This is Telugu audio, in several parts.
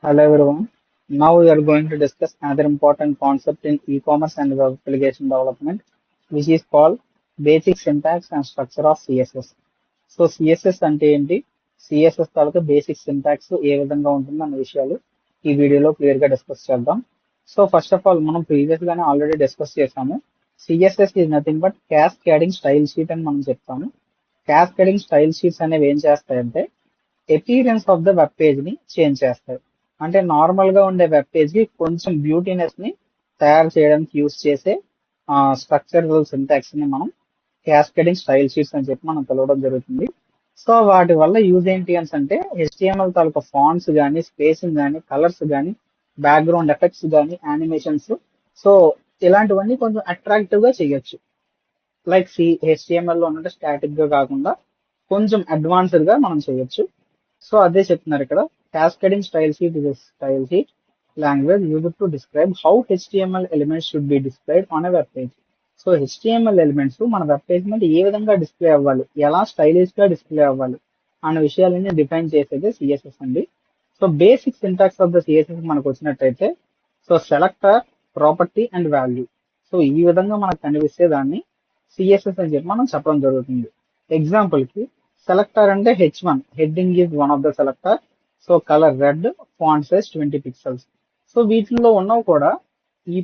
Hello everyone. Now we are going to discuss another important concept in e-commerce and web application development, which is called basic syntax and structure of CSS. So CSS అంటే ఏంటి, సిఎస్ఎస్ తాలూకా బేసిక్ సింటాక్స్ ఏ విధంగా ఉంటుంది అన్న విషయాలు ఈ వీడియోలో క్లియర్ గా డిస్కస్ చేద్దాం. సో ఫస్ట్ ఆఫ్ ఆల్ మనం ప్రీవియస్ గానే ఆల్రెడీ డిస్కస్ చేసాము. CSS is nothing but cascading style sheet అని మనం చెప్తాము. క్యాస్కేడింగ్ స్టైల్ షీట్స్ అనేవి ఏం చేస్తాయంటే experience of the web page ని చేంజ్ చేస్తాయి. అంటే నార్మల్ గా ఉండే వెబ్ పేజ్ కి కొంచెం బ్యూటీనెస్ ని తయారు చేయడానికి యూస్ చేసే స్ట్రక్చరల్ సింటాక్స్ ని మనం క్యాస్కేడింగ్ స్టైల్ షీట్స్ అని చెప్పి మనం పిలవడం జరుగుతుంది. సో వాటి వల్ల యూజ్ ఏంటి అని అంటే హెచ్టిఎంఎల్ తాలూకా ఫాంట్స్ కానీ, స్పేసింగ్ కానీ, కలర్స్ కానీ, బ్యాక్గ్రౌండ్ ఎఫెక్ట్స్ కానీ, యానిమేషన్స్, సో ఇలాంటివన్నీ కొంచెం అట్రాక్టివ్ గా చేయొచ్చు. లైక్ హెచ్టిఎంఎల్ లో ఉన్నట్టు స్టాటిక్ గా కాకుండా కొంచెం అడ్వాన్స్డ్ గా మనం చేయొచ్చు. సో అదే చెప్తున్నారు ఇక్కడ. Cascading style sheet is style sheet language used to describe how HTML elements should be displayed on a web page. So HTML elements మన వెబ్ పేజ్ మీద ఏ విధంగా డిస్ప్లే అవ్వాలి, ఎలా స్టైలిష్ గా డిస్ప్లే అవ్వాలి అన్న విషయాలన్నీ డిఫైన్ చేసేది సిఎస్ఎస్ అండి. So basic syntax of the CSS మనకు వచ్చినట్టయితే, so selector, property and value. So ఈ విధంగా మనకు కనిపిస్తే దాన్ని సిఎస్ఎస్ అని చెప్పి మనం చెప్పడం జరుగుతుంది. ఎగ్జాంపుల్ కి సెలెక్టర్ అంటే H1, heading is one of the selector. So colour red, font size 20 pixels. So వీటిల్లో ఉన్నవి కూడా ఈ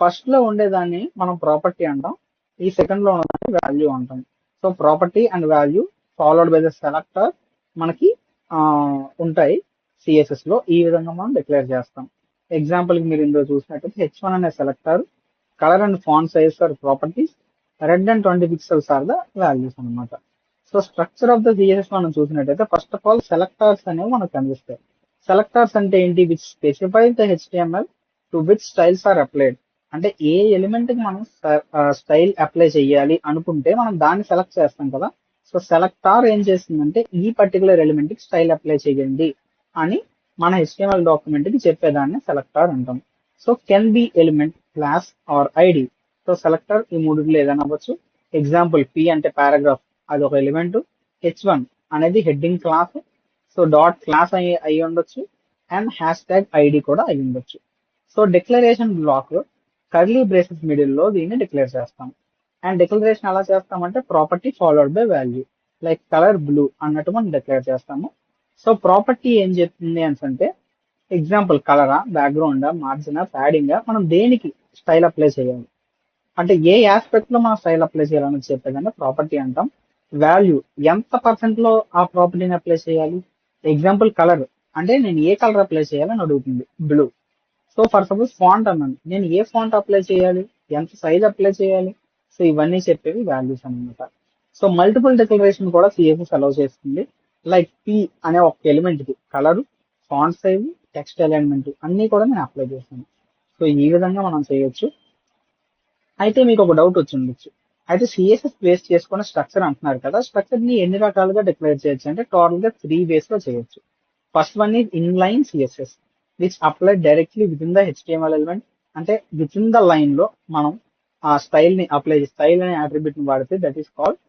ఫస్ట్ లో ఉండేదాన్ని మనం ప్రాపర్టీ అంటాం, ఈ సెకండ్ లో ఉన్నదాన్ని వాల్యూ అంటాం. So property and value followed by the selector మనకి ఉంటాయి సిఎస్ఎస్ లో. ఈ విధంగా మనం డిక్లేర్ చేస్తాం. ఎగ్జాంపుల్ కి మీరు ఇందులో చూసినట్టయితే H1 అనే selector, colour and font size are properties, red and 20 pixels are the values అనమాట. So structure of the CSS మనం చూసినట్టయితే ఫస్ట్ ఆఫ్ ఆల్ సెలెక్టర్స్ అనేవి మనకు కనిపిస్తాయి. సెలెక్టర్స్ అంటే ఏంటి? Which specifies the HTML to which styles are applied. అంటే ఏ ఎలిమెంట్ కి మనం స్టైల్ అప్లై చేయాలి అనుకుంటే మనం దాన్ని సెలెక్ట్ చేస్తాం కదా. సో సెలెక్టార్ ఏం చేస్తుందంటే ఈ పర్టికులర్ ఎలిమెంట్ కి స్టైల్ అప్లై చేయండి అని మన హెచ్టిఎంఎల్ డాక్యుమెంట్ కి చెప్పేదాన్ని సెలెక్టార్ అంటాం. So can be element, class or ID. So selector ఈ మూడిలో ఏదైనా అవ్వచ్చు. ఎగ్జాంపుల్ పి అంటే పారాగ్రాఫ్, అది ఒక ఎలిమెంట్. H1 అనేది heading class, so dot class అయి ఉండొచ్చు, అండ్ హ్యాష్ ట్యాగ్ ఐడి కూడా అయి ఉండొచ్చు. So declaration block curly braces middle లో దీన్ని డిక్లేర్ చేస్తాం. అండ్ డిక్లరేషన్ ఎలా చేస్తామంటే property followed by value, like colour blue అన్నట్టు మనం డిక్లేర్ చేస్తాము. సో ప్రాపర్టీ ఏం చెప్తుంది అంటే ఎగ్జాంపుల్ కలరా, బ్యాక్గ్రౌండా, మార్జినా, ప్యాడింగా, మనం దేనికి స్టైల్ అప్లై చేయాలి అంటే ఏ ఆస్పెక్ట్ లో మనం స్టైల్ అప్లై చేయాలని చెప్పేదాన్ని ప్రాపర్టీ అంటాం. వాల్యూ ఎంత పర్సెంట్ లో ఆ ప్రాపర్టీని అప్లై చేయాలి. ఎగ్జాంపుల్ కలర్ అంటే నేను ఏ కలర్ అప్లై చేయాలని అడుగుతుంది, blue. So for suppose font అన్నాను, నేను ఏ ఫాంట్ అప్లై చేయాలి, ఎంత సైజ్ అప్లై చేయాలి. సో ఇవన్నీ చెప్పేవి వాల్యూస్ అనమాట. సో మల్టిపుల్ డిక్లరేషన్ కూడా సిఎస్ఎస్ అలౌ చేస్తుంది. లైక్ పి అనే ఒక ఎలిమెంట్ కి colour, font size, text alignment అన్ని కూడా నేను అప్లై చేస్తాను. సో ఈ విధంగా మనం చేయొచ్చు. అయితే మీకు ఒక డౌట్ వచ్చి ఉండొచ్చు, అయితే సిఎస్ఎస్ బేస్ చేసుకున్న స్ట్రక్చర్ అంటున్నారు కదా, స్ట్రక్చర్ ని ఎన్ని రకాలుగా డిక్లేర్ చేయొచ్చు అంటే టోటల్ గా 3 వేస్ లో చేయొచ్చు. First one is inline CSS which apply directly with in the HTML element. అంటే విత్ ఇన్ ద లైన్ లో మనం ఆ స్టైల్ ని అప్లై, స్టైల్ అనే అట్రిబ్యూట్ ని వాడితే that is called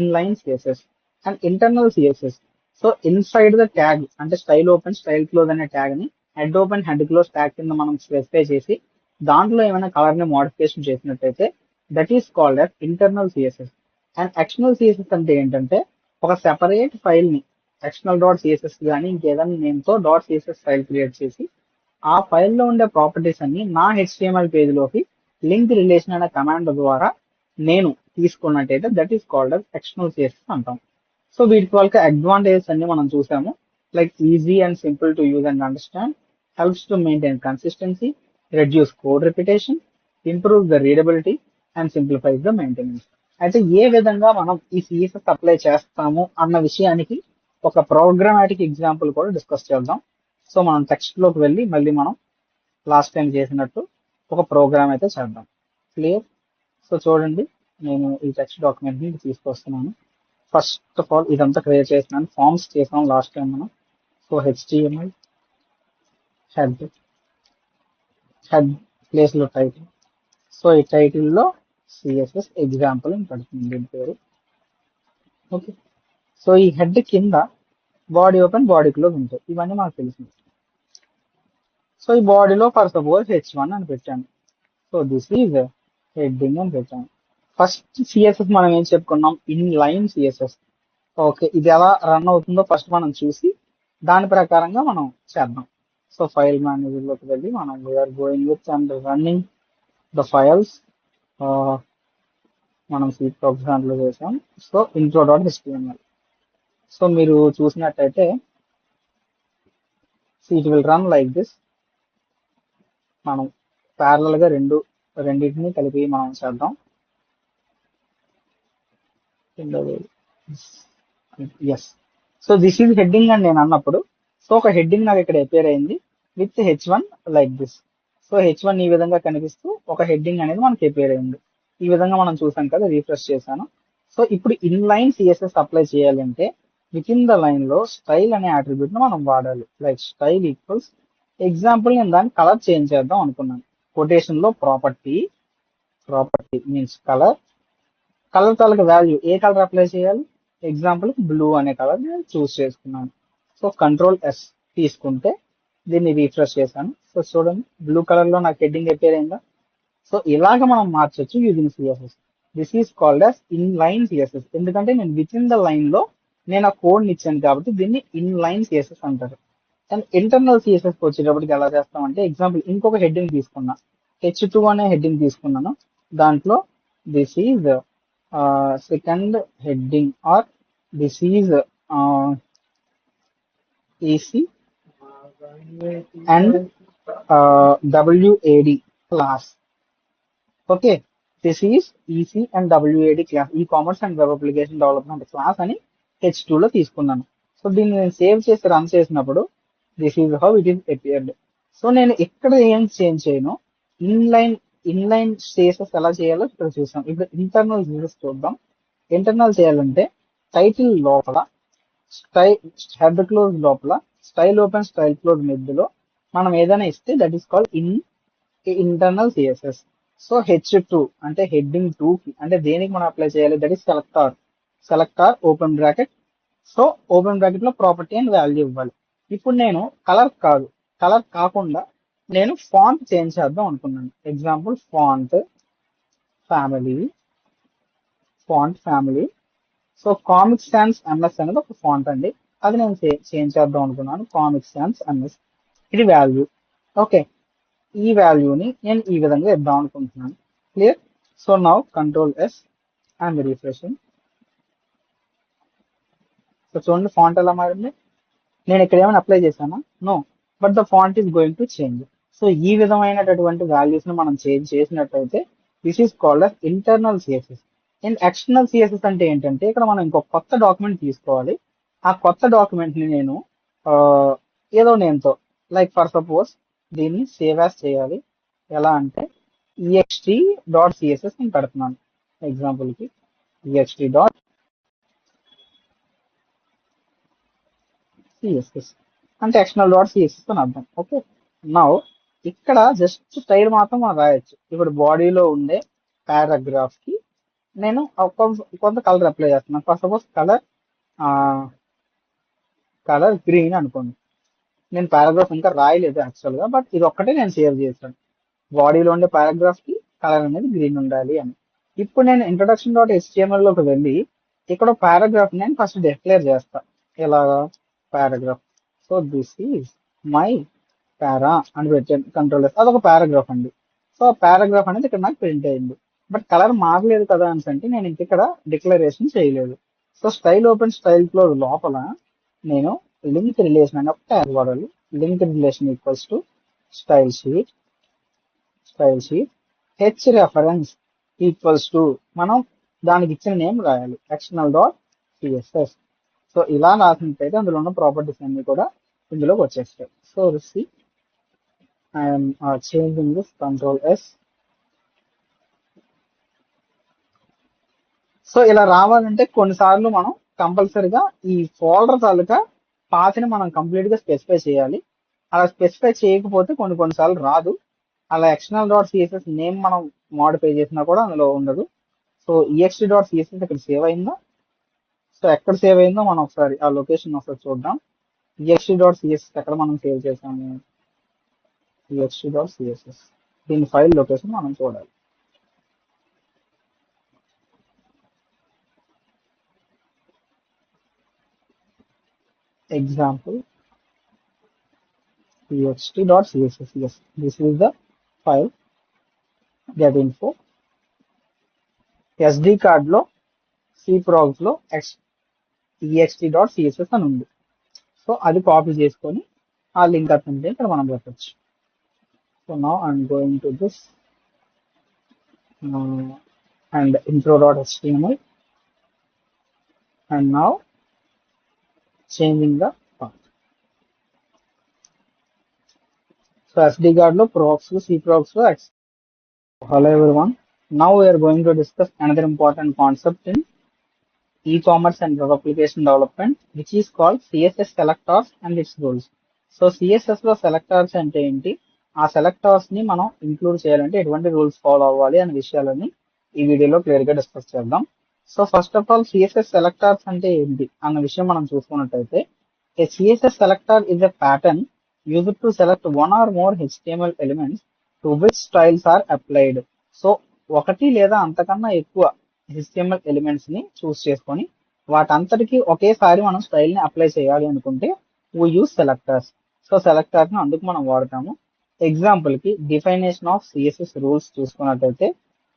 inline CSS. And internal CSS, so inside the tag అంటే స్టైల్ ఓపెన్, స్టైల్ క్లోజ్ అనే ట్యాగ్ ని head open, head close tag కింద మనం స్పెసిఫై చేసి దాంట్లో ఏమైనా కలర్ ని మోడిఫికేషన్ చేసినట్టయితే that is called as internal CSS. And external CSS అంటే ఏంటంటే ఒక సెపరేట్ ఫైల్ ని ఎక్స్టర్నల్ డాట్ సిఎస్ఎస్ కానీ ఇంకేదైనా నేమ్ తో డాట్ సిఎస్ఎస్ ఫైల్ క్రియేట్ చేసి ఆ ఫైల్లో ఉండే ప్రాపర్టీస్ అన్ని నా హెచ్టిఎంఎల్ పేజ్ లోకి లింక్ రిలేషన్ అనే కమాండ్ ద్వారా నేను తీసుకున్నట్టయితే that is called as external CSS అంటాం. సో వీటి వల్ల అడ్వాంటేజెస్ అన్ని మనం చూసాము. Like easy and simple to use and understand, helps to maintain consistency, reduce code repetition, improve the readability and simplifies the maintenance. అయితే ఏ విధంగా మనం ఈ సిఎస్ఎస్ అప్లై చేస్తాము అన్న విషయానికి ఒక ప్రోగ్రామాటిక్ ఎగ్జాంపుల్ కూడా డిస్కస్ చేద్దాం. సో మనం టెక్స్ట్ లోకి వెళ్ళి మళ్ళీ మనం లాస్ట్ టైం చేసినట్టు ఒక ప్రోగ్రామ్ అయితే చేద్దాం. క్లియర్? సో చూడండి, నేను ఈ టెక్స్ట్ డాక్యుమెంట్ ని తీసుకొస్తున్నాను. ఫస్ట్ ఆఫ్ ఆల్ ఇదంతా క్రియేట్ చేస్తున్నాను. ఫార్మ్స్ చేసాం లాస్ట్ టైం మనం. So HTML head, head place లో టైటిల్. సో ఈ టైటిల్ లో సిఎస్ఎస్ ఎగ్జాంపుల్ అని పడుతుంది దీని పేరు. ఓకే. సో ఈ హెడ్ కింద బాడీ ఓపెన్, బాడీ క్లోజ్ ఉంటాయి. ఇవన్నీ మనకు తెలిసింది. సో ఈ బాడీలో ఫర్ సపోజ్ H1 అని పెట్టాను. సో దిస్ ఈజ్ హెడ్డింగ్ అని పెట్టాను. ఫస్ట్ సిఎస్ఎస్ మనం ఏం చెప్పుకున్నాం, ఇన్ లైన్ సిఎస్ఎస్. ఓకే, ఇది ఎలా రన్ అవుతుందో ఫస్ట్ మనం చూసి దాని ప్రకారంగా మనం చేద్దాం. సో ఫైల్ మేనేజర్ లోకి వెళ్ళి మనం we're going with and running the files. మనం సి ప్రోగ్రామ్ లో చేసాం. So intro.html. సో మీరు చూసినట్టయితే it will run like this. మనం ప్యారలల్ గా రెండింటిని కలిపి మనం చేద్దాం. Yes. So this is heading అని నేను అన్నప్పుడు, సో ఒక హెడ్డింగ్ నాకు ఇక్కడ అపేర్ అయింది with H1 like this. So H1 ఈ విధంగా కనిపిస్తూ ఒక హెడ్డింగ్ అనేది మనకి అపేర్ అయింది. ఈ విధంగా మనం చూసాం కదా, రీఫ్రెష్ చేశాను. సో ఇప్పుడు ఇన్ లైన్ సిఎస్ఎస్ అప్లై చేయాలంటే విత్ ఇన్ ద లైన్ లో స్టైల్ అనే అట్రిబ్యూట్ ను మనం వాడాలి. లైక్ స్టైల్ ఈక్వల్స్, ఎగ్జాంపుల్ నేను దాన్ని కలర్ చేంజ్ చేద్దాం అనుకున్నాను. కొటేషన్ లో ప్రాపర్టీ మీన్స్ కలర్ తాలూకు వాల్యూ ఏ కలర్ అప్లై చేయాలి, ఎగ్జాంపుల్ బ్లూ అనే కలర్ నేను చూస్ చేసుకున్నాను. సో Ctrl+S తీసుకుంటే దీన్ని రీఫ్రెష్ చేశాను. సో చూడండి, బ్లూ కలర్ లో నాకు హెడ్డింగ్ అపేర్ అయిందా. సో ఇలాగ మనం మార్చొచ్చు using CSS. This is called as in line CSS. ఎందుకంటే నేను విత్ ఇన్ ద లైన్ లో నేను ఆ కోడ్ ని ఇచ్చాను కాబట్టి దీన్ని ఇన్ లైన్ సిఎస్ఎస్ అంటారు. అండ్ ఇంటర్నల్ సిఎస్ఎస్ వచ్చేటప్పటికి ఎలా చేస్తామంటే, ఎగ్జాంపుల్ ఇంకొక హెడ్డింగ్ తీసుకున్నా, H2 అనే హెడ్డింగ్ తీసుకున్నాను. దాంట్లో this is second heading or this is EC and WAD class. Okay, this is EC and WAD class, e commerce and web application development class అని H2 లో తీసుకున్నాను. సో దీన్ని నేను సేవ్ చేసి రన్ చేసినప్పుడు this is how it is appeared. So నేను ఇక్కడ ఏం చేంజ్ చేయను, ఇన్ లైన్ సిఎస్ఎస్ ఎలా చేయాలో ఇక్కడ చూసాం. ఇప్పుడు ఇంటర్నల్ సిఎస్ఎస్ చూద్దాం. ఇంటర్నల్ చేయాలంటే టైటిల్ లోపల హెడ్ క్లోజ్ లోపల స్టైల్ ఓపెన్ స్టైల్ క్లోజ్ మధ్యలో మనం ఏదైనా ఇస్తే that is called internal CSS. So H2 అంటే హెడ్డింగ్ 2 కి అంటే దేనికి మనం అప్లై చేయాలి, that is selector open bracket. So open bracket లో ప్రాపర్టీ అండ్ వాల్యూ ఇవ్వాలి. ఇప్పుడు నేను కలర్ కాకుండా నేను ఫాంట్ చేంజ్ చేద్దాం అనుకున్నాను. Example font family. So comic Sans MS అనేది ఒక ఫాంట్ అండి, అది నేను చేంజ్ చేద్దాం అనుకున్నాను. కామిక్ సాన్స్ MS, ఇది వాల్యూ. ఓకే, ఈ వాల్యూని నేను ఈ విధంగా ఇద్దాం అనుకుంటున్నాను. Clear. So now Ctrl+S and refreshing. So చూడండి ఫాంట్ ఎలా మారింది. నేను ఇక్కడ ఏమైనా అప్లై చేశానా, no, but the font is going to change. So ఈ విధమైనటువంటి వాల్యూస్ ని మనం చేంజ్ చేసినట్లయితే this is called as internal CSS. And external CSS అంటే ఏంటంటే, ఇక్కడ మనం ఇంకొక కొత్త డాక్యుమెంట్ తీసుకోవాలి. ఆ కొత్త డాక్యుమెంట్ ని నేను ఏదో నేమ్తో, లైక్ ఫర్ సపోజ్ దీన్ని సేవ్ యాస్ చేయాలి. ఎలా అంటే ext.css నేను పెడుతున్నాను ఎగ్జాంపుల్ కి. ext.css అంటే external.css అని అర్థం. ఓకే, నౌ ఇక్కడ జస్ట్ స్టైల్ మాత్రం మనం రాయొచ్చు. ఇప్పుడు బాడీలో ఉండే పారాగ్రాఫ్ కి నేను కొంత కలర్ అప్లై చేస్తున్నాను. ఫస్ట్ సపోజ్ కలర్ గ్రీన్ అనుకోండి. నేను పారాగ్రాఫ్ ఇంకా రాయలేదు యాక్చువల్ గా, బట్ ఇది ఒక్కటే నేను సేవ్ చేశాను. బాడీలో ఉండే పారాగ్రాఫ్ కి కలర్ అనేది గ్రీన్ ఉండాలి అని. ఇప్పుడు నేను introduction.html లోకి వెళ్ళి ఇక్కడ పారాగ్రాఫ్ నేను ఫస్ట్ డిక్లేర్ చేస్తా. ఎలాగా, paragraph. So this is my para అని పెట్టాను Ctrl+S, అదొక పారాగ్రాఫ్ అండి. సో ఆ పారాగ్రాఫ్ అనేది ఇక్కడ నాకు ప్రింట్ అయింది. బట్ కలర్ మారలేదు కదా అని అంటే నేను ఇంక ఇక్కడ డిక్లరేషన్ చేయలేదు. So style open style close లోపల నేను లింక్ రిలేషన్ అని ఒక ట్యాగ్ వాడాలి. Link relation equals to style sheet H reference equals to మనం దానికి ఇచ్చిన నేమ్ రాయాలి, external.css. సో ఇలా రాసినట్టయితే అందులో ఉన్న ప్రాపర్టీస్ అన్ని కూడా ఇందులోకి వచ్చేస్తాయి. So I'm changing this Ctrl+S. So ఇలా రావాలంటే కొన్నిసార్లు మనం కంపల్సరిగా ఈ ఫోల్డర్ తాలూకా పాత్ని మనం కంప్లీట్ గా స్పెసిఫై చేయాలి. అలా స్పెసిఫై చేయకపోతే కొన్నిసార్లు రాదు. అలా external.css నేమ్ మనం మోడిఫై చేసినా కూడా అందులో ఉండదు. సో ext.css ఇక్కడ సేవ్ అయిందా, సో ఎక్కడ సేవ్ అయిందో మనం ఒకసారి ఆ లొకేషన్ ఒకసారి చూద్దాం. ext.css ఎక్కడ మనం సేవ్ చేసాము, txt.css. దీని ఫైల్ లొకేషన్ మనం చూడాలి. Example txt.css. Yes, this is the file. Get info. SD card లో cprogs లో ext.css అని ఉంది. సో అది కాపీ చేసుకొని ఆ లింక్ అతనితే ఇక్కడ మనం పెట్టచ్చు. So now I'm going to this and intro.html and now changing the path. So SD card lo progs lo cprogs lo hello everyone. Now we are going to discuss another important concept in e-commerce and web application development, which is called CSS selectors and its rules. So CSS లో సెలెక్టర్స్ అంటే ఏంటి, ఆ సెలెక్టర్స్ ని మనం ఇంక్లూడ్ చేయాలంటే ఎటువంటి రూల్స్ ఫాలో అవ్వాలి అనే విషయాలని ఈ వీడియోలో క్లియర్ గా డిస్కస్ చేద్దాం. So first of all CSS selectors అంటే ఏంటి అన్న విషయం మనం చూసుకున్నట్టయితే, a CSS selector is a pattern used to select one or more HTML elements to which styles are applied. So ఒకటి లేదా అంతకన్నా ఎక్కువ HTML ఎలిమెంట్స్ ని చూస్ చేసుకొని వాటంతటికి ఒకేసారి మనం స్టైల్ ని అప్లై చేయాలి అనుకుంటే we use selectors. So selectors ని అందుకు మనం వాడతాము. ఎగ్జాంపుల్ కి డిఫైనేషన్ ఆఫ్ సిఎస్ఎస్ రూల్స్ చూసుకున్నట్టయితే,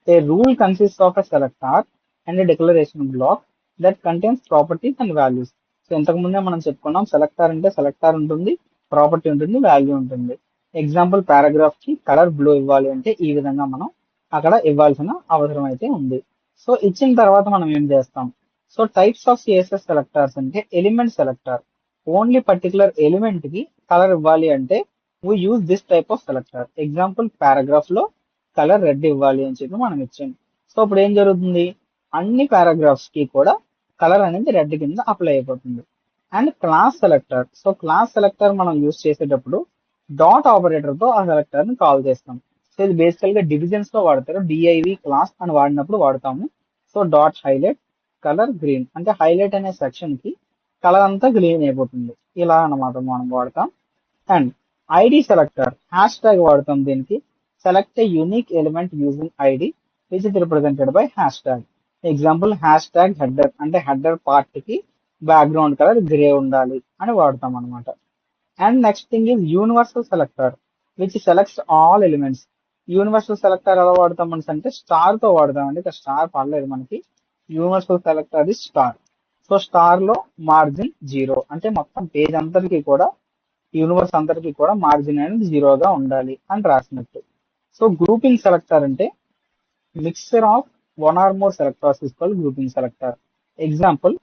a rule consist of a selector and a declaration block that contains properties and values. So ఇంతకు ముందే మనం చెప్పుకున్నాం, సెలెక్టర్ అంటే సెలెక్టర్ ఉంటుంది, ప్రాపర్టీ ఉంటుంది, వాల్యూ ఉంటుంది. ఎగ్జాంపుల్ పారాగ్రాఫ్ కి కలర్ బ్లూ ఇవ్వాలి అంటే ఈ విధంగా మనం అక్కడ ఇవ్వాల్సిన అవసరం అయితే ఉంది. సో ఇచ్చిన తర్వాత మనం ఏం చేస్తాం, so types of CSS selectors అంటే element selector, only particular element కి కలర్ ఇవ్వాలి అంటే we use this type of selector. Example paragraph లో కలర్ రెడ్ ఇవ్వాలి అని చెప్పి మనం ఇచ్చాం. సో ఇప్పుడు ఏం జరుగుతుంది, అన్ని పారాగ్రాఫ్స్ కి కూడా కలర్ అనేది రెడ్ కింద అప్లై అయిపోతుంది. And class selector, so class selector మనం యూజ్ చేసేటప్పుడు డాట్ ఆపరేటర్ తో ఆ సెలెక్టర్ ని కాల్ చేస్తాం. సో ఇది బేసికల్ గా డివిజన్స్ లో వాడతారు, div క్లాస్ అని వాడినప్పుడు వాడతాము. So dot highlight colour green అంటే హైలైట్ అనే సెక్షన్ కి కలర్ అంతా గ్రీన్ అయిపోతుంది, ఇలా అన్నమాట మనం వాడతాం. And ID selector, hash tag వాడతాం దీనికి. Select a unique element using ID which is represented by hash tag. Example hash tag header అంటే హెడర్ పార్ట్ కి బ్యాక్గ్రౌండ్ కలర్ గ్రే ఉండాలి అని వాడతాం అనమాట. And next thing is universal selector which selects all elements. Universal selector ఎలా వాడతాం అంటే స్టార్ తో వాడతాం అండి, ఇక్కడ స్టార్ పడలేదు మనకి. Universal selector is star. So star లో మార్జిన్ 0 అంటే మొత్తం పేజ్ అంతటికి కూడా, యూనివర్స్ అంతటికి కూడా మార్జిన్ అనేది 0గా ఉండాలి అని రాసినట్టు. సో గ్రూపింగ్ సెలెక్టర్ అంటే mixture of one or more selectors is called grouping selector. Example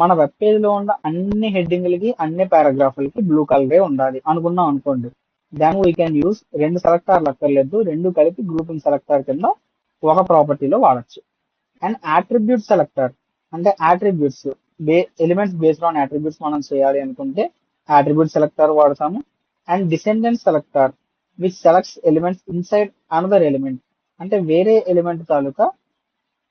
మన వెబ్ పేజ్ లో ఉన్న అన్ని హెడ్డింగ్లకి అన్ని పారాగ్రాఫ్లకి బ్లూ కలరే ఉండాలి అనుకున్నాం అనుకోండి, దాని వీ కెన్ యూస్ 2 సెలెక్టర్లు అక్కర్లేదు, 2 కలిపి గ్రూపింగ్ సెలెక్టర్ కింద ఒక ప్రాపర్టీలో వాడచ్చు. అండ్ అట్రిబ్యూట్ సెలెక్టర్ అంటే attributes elements based on attributes మనం చేయాలి అనుకుంటే అట్రిబ్యూట్ సెలెక్టర్ వాడతాము. And descendant selector which selects elements inside another element అంటే వేరే ఎలిమెంట్ తాలూకా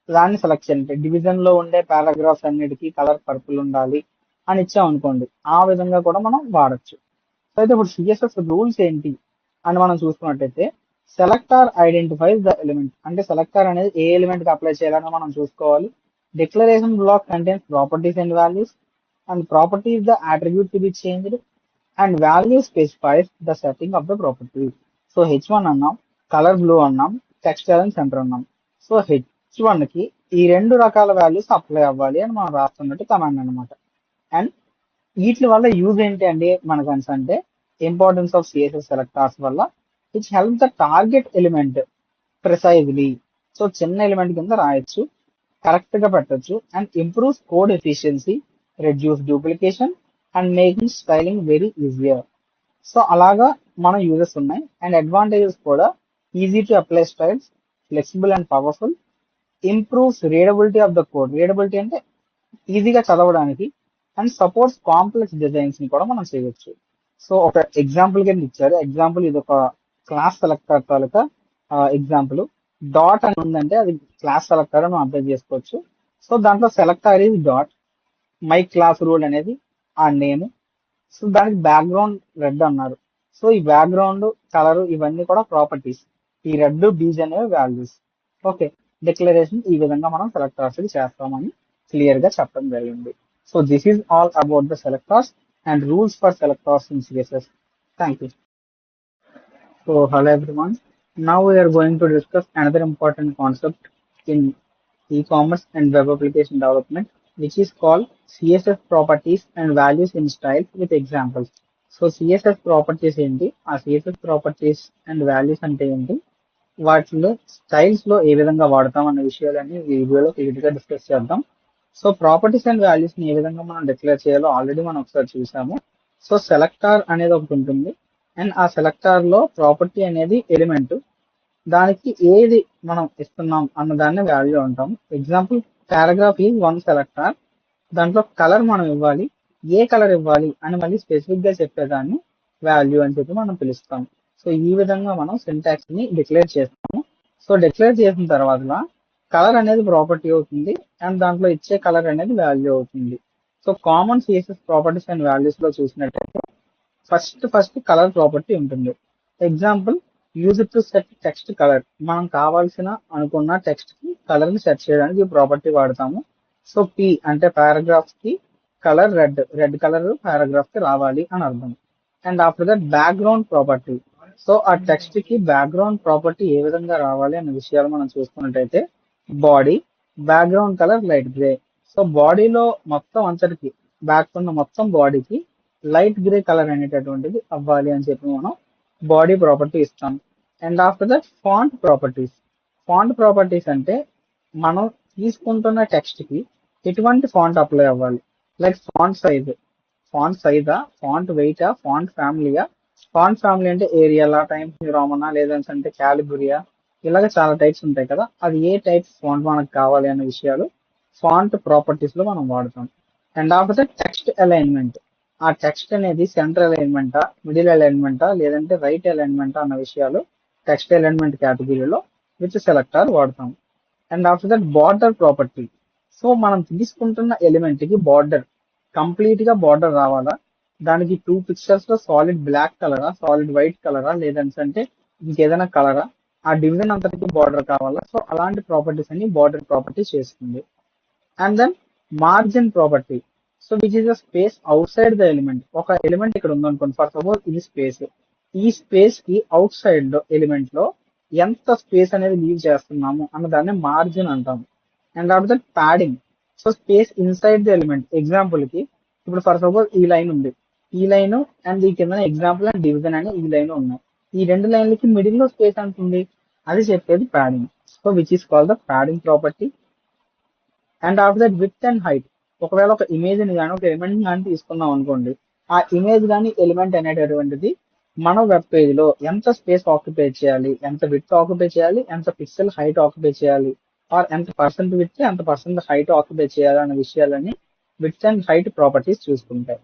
దాన్ని సెలెక్ట్ చేయాలంటే డివిజన్ లో ఉండే పారాగ్రాఫ్స్ అన్నిటికీ కలర్ పర్పుల్ ఉండాలి అని ఇచ్చాం అనుకోండి, ఆ విధంగా కూడా మనం వాడచ్చు. సో అయితే ఇప్పుడు సిఎస్ఎస్ రూల్స్ ఏంటి అని మనం చూసుకున్నట్టయితే, సెలెక్టర్ ఐడెంటిఫైస్ ద ఎలిమెంట్ అంటే సెలెక్టర్ అనేది ఏ ఎలిమెంట్ కి అప్లై చేయాలని మనం చూసుకోవాలి. Declaration block contains properties and values, and property is the attribute to be changed, and value specifies the setting of the property. So h1 అన్నాం, కలర్ బ్లూ అన్నాం, టెక్స్ట్ అండ్ సెంటర్ అన్నాం. సో h1 కి ఈ 2 రకాల వాల్యూస్ అప్లై అవ్వాలి అని మనం రాస్తున్నట్టు కమాండ్ అనమాట. అండ్ వీటి వల్ల యూజ్ ఏంటి అండి మనకు అంటే ఇంపార్టెన్స్ ఆఫ్ సిఎస్ఎస్ సెలెక్టర్స్ వల్ల, which help the target element precisely. So చిన్న ఎలిమెంట్ కింద రాయొచ్చు, కరెక్ట్ గా పెట్టచ్చు, and improves code efficiency, reduce duplication and making styling very easier. So అలాగా మన యూజెస్ ఉన్నాయి. అండ్ అడ్వాంటేజెస్ కూడా, easy to apply styles, flexible and powerful, improves readability of the code, readability అంటే ఈజీగా చదవడానికి, అండ్ సపోర్ట్స్ కాంప్లెక్స్ డిజైన్స్ ని కూడా మనం చేయొచ్చు. సో ఒక ఎగ్జాంపుల్ కింద ఇచ్చారు, ఎగ్జాంపుల్ ఇది ఒక క్లాస్ సెలెక్టర్ తాలూకా ఎగ్జాంపుల్. డాట్ అని ఉందంటే అది క్లాస్ సెలెక్టర్ అని అర్థం చేసుకోవచ్చు. సో దాంట్లో selector is dot, my class rule అనేది ఆ నేమ్. సో దానికి బ్యాక్గ్రౌండ్ రెడ్ అన్నారు. సో ఈ బ్యాక్గ్రౌండ్ కలర్ ఇవన్నీ కూడా ప్రాపర్టీస్. ఈ రెడ్ బీజ్ అనేవి వాల్యూస్. ఓకే, డిక్లరేషన్ ఈ విధంగా మనం సెలెక్టార్స్ కి చేస్తామని క్లియర్ గా చెప్పడం జరిగింది. So this is all about the selectors and rules for selectors in CSS. Thank you. So hello everyone. Now we are going to discuss another important concept in e-commerce and web application development, which is called CSS properties and values in styles with examples. So CSS properties ఏంటి, ఆ CSS properties and values అంటే ఏంటి, వాటిలో స్టైల్స్ లో ఏ విధంగా వాడతాం అన్న విషయాలన్నీ ఈ వీడియోలో క్లియర్ గా డిస్కస్ చేద్దాం. సో ప్రాపర్టీస్ అండ్ వాల్యూస్ ని ఏ విధంగా మనం డిక్లేర్ చేయాలో ఆల్రెడీ మనం ఒకసారి చూసాము. సో సెలెక్టార్ అనేది ఒకటి ఉంటుంది అండ్ ఆ సెలెక్టార్ లో ప్రాపర్టీ అనేది ఎలిమెంట్, దానికి ఏది మనం ఇస్తున్నాం అన్న దాన్ని వాల్యూ అంటాం. Example paragraph is one selector. దాంట్లో కలర్ మనం ఇవ్వాలి, ఏ కలర్ ఇవ్వాలి అని మళ్ళీ స్పెసిఫిక్ గా చెప్పేదాన్ని వాల్యూ అని చెప్పి మనం పిలుస్తాం. సో ఈ విధంగా మనం సింటాక్స్ ని డిక్లేర్ చేస్తాము. సో డిక్లేర్ చేసిన తర్వాత కలర్ అనేది ప్రాపర్టీ అవుతుంది అండ్ దాంట్లో ఇచ్చే కలర్ అనేది వాల్యూ అవుతుంది. So common CSS properties and values లో చూసినట్టయితే ఫస్ట్ కలర్ ప్రాపర్టీ ఉంటుంది. Example use to set text colour. మనం కావాల్సిన అనుకున్న టెక్స్ట్ కి కలర్ ని సెట్ చేయడానికి ఈ ప్రాపర్టీ వాడతాము. సో పి అంటే పారాగ్రాఫ్ కి కలర్ రెడ్ కలర్ పారాగ్రాఫ్ కి రావాలి అని అర్థం. And after that background property. So ఆ టెక్స్ట్ కి బ్యాక్గ్రౌండ్ ప్రాపర్టీ ఏ విధంగా రావాలి అనే విషయాలు మనం చూసుకున్నట్టయితే body background colour light grey. So బాడీలో మొత్తం అంతటికి బ్యాక్ ఉన్న మొత్తం బాడీకి లైట్ గ్రే కలర్ అనేటటువంటిది అవ్వాలి అని చెప్పి మనం బాడీ ప్రాపర్టీ ఇస్తాం. And after that font properties. Font properties అంటే మనం తీసుకుంటున్న టెక్స్ట్ కి ఎటువంటి ఫాంట్ అప్లై అవ్వాలి, లైక్ ఫాంట్ సైజా, ఫాంట్ వెయిటా, ఫాంట్ ఫ్యామిలీయా. ఫాంట్ ఫ్యామిలీ అంటే ఏరియలా, టైమ్స్ న్యూ రోమనా, లేదంటే క్యాలిబరియా, ఇలాగ చాలా టైప్స్ ఉంటాయి కదా, అది ఏ టైప్ ఫాంట్ మనకు కావాలి అనే విషయాలు ఫాంట్ ప్రాపర్టీస్ లో మనం వాడతాం. And after that text alignment. ఆ టెక్స్ట్ అనేది సెంటర్ అలైన్మెంటా, మిడిల్ అలైన్మెంటా, లేదంటే రైట్ అలైన్మెంటా అన్న విషయాలు టెక్స్ట్ అలైన్మెంట్ కేటగిరీలో విత్ సెలెక్టార్ వాడతాం. And after that border property. So మనం తీసుకుంటున్న ఎలిమెంట్ కి బార్డర్ కంప్లీట్ గా బార్డర్ రావాలా, దానికి 2 పిక్చర్స్ లో సాలిడ్ బ్లాక్ కలరా, సాలిడ్ వైట్ కలరా, లేదంటే ఇంకేదైనా కలరా, ఆ డివిజన్ అంతటికి బార్డర్ కావాలా. సో అలాంటి ప్రాపర్టీస్ అన్ని బార్డర్ ప్రాపర్టీ చేస్తుంది. And then margin property. So which is the space outside the element. ఒక ఎలిమెంట్ ఇక్కడ ఉందనుకోండి, ఫర్ సపోజ్ ఇది స్పేస్. ఈ స్పేస్ కి అవుట్ సైడ్ లో ఎలిమెంట్ లో ఎంత స్పేస్ అనేది లీవ్ చేస్తున్నాము అన్న దాన్ని మార్జిన్ అంటాము. And after that padding. So space inside the element. Example కి ఇప్పుడు ఫర్ సపోజ్ ఈ లైన్ ఉంది, ఈ లైన్ అండ్ ఈ కింద ఎగ్జాంపుల్ అండ్ డివిజన్ అని ఈ లైన్ ఉన్నాయి. ఈ రెండు లైన్లకి మిడిల్ లో స్పేస్ ఎంత ఉంది అది చెప్పేది padding. So which is called the padding property. And after that width and height. ఒకవేళ ఒక ఇమేజ్ ని కానీ ఒక ఎలిమెంట్ కానీ తీసుకున్నాం అనుకోండి, ఆ ఇమేజ్ కానీ ఎలిమెంట్ అనేటటువంటిది మన వెబ్ పేజ్ లో ఎంత స్పేస్ ఆక్యుపై చేయాలి, ఎంత విడ్త్ ఆక్యుపై చేయాలి, ఎంత పిక్సెల్ హైట్ ఆక్యుపై చేయాలి, ఆర్ ఎంత పర్సెంట్ విడ్త్ ఎంత పర్సెంట్ హైట్ ఆక్యుపై చేయాలి అనే విషయాలని విడ్త్ అండ్ హైట్ ప్రాపర్టీస్ చూసుకుంటాయి.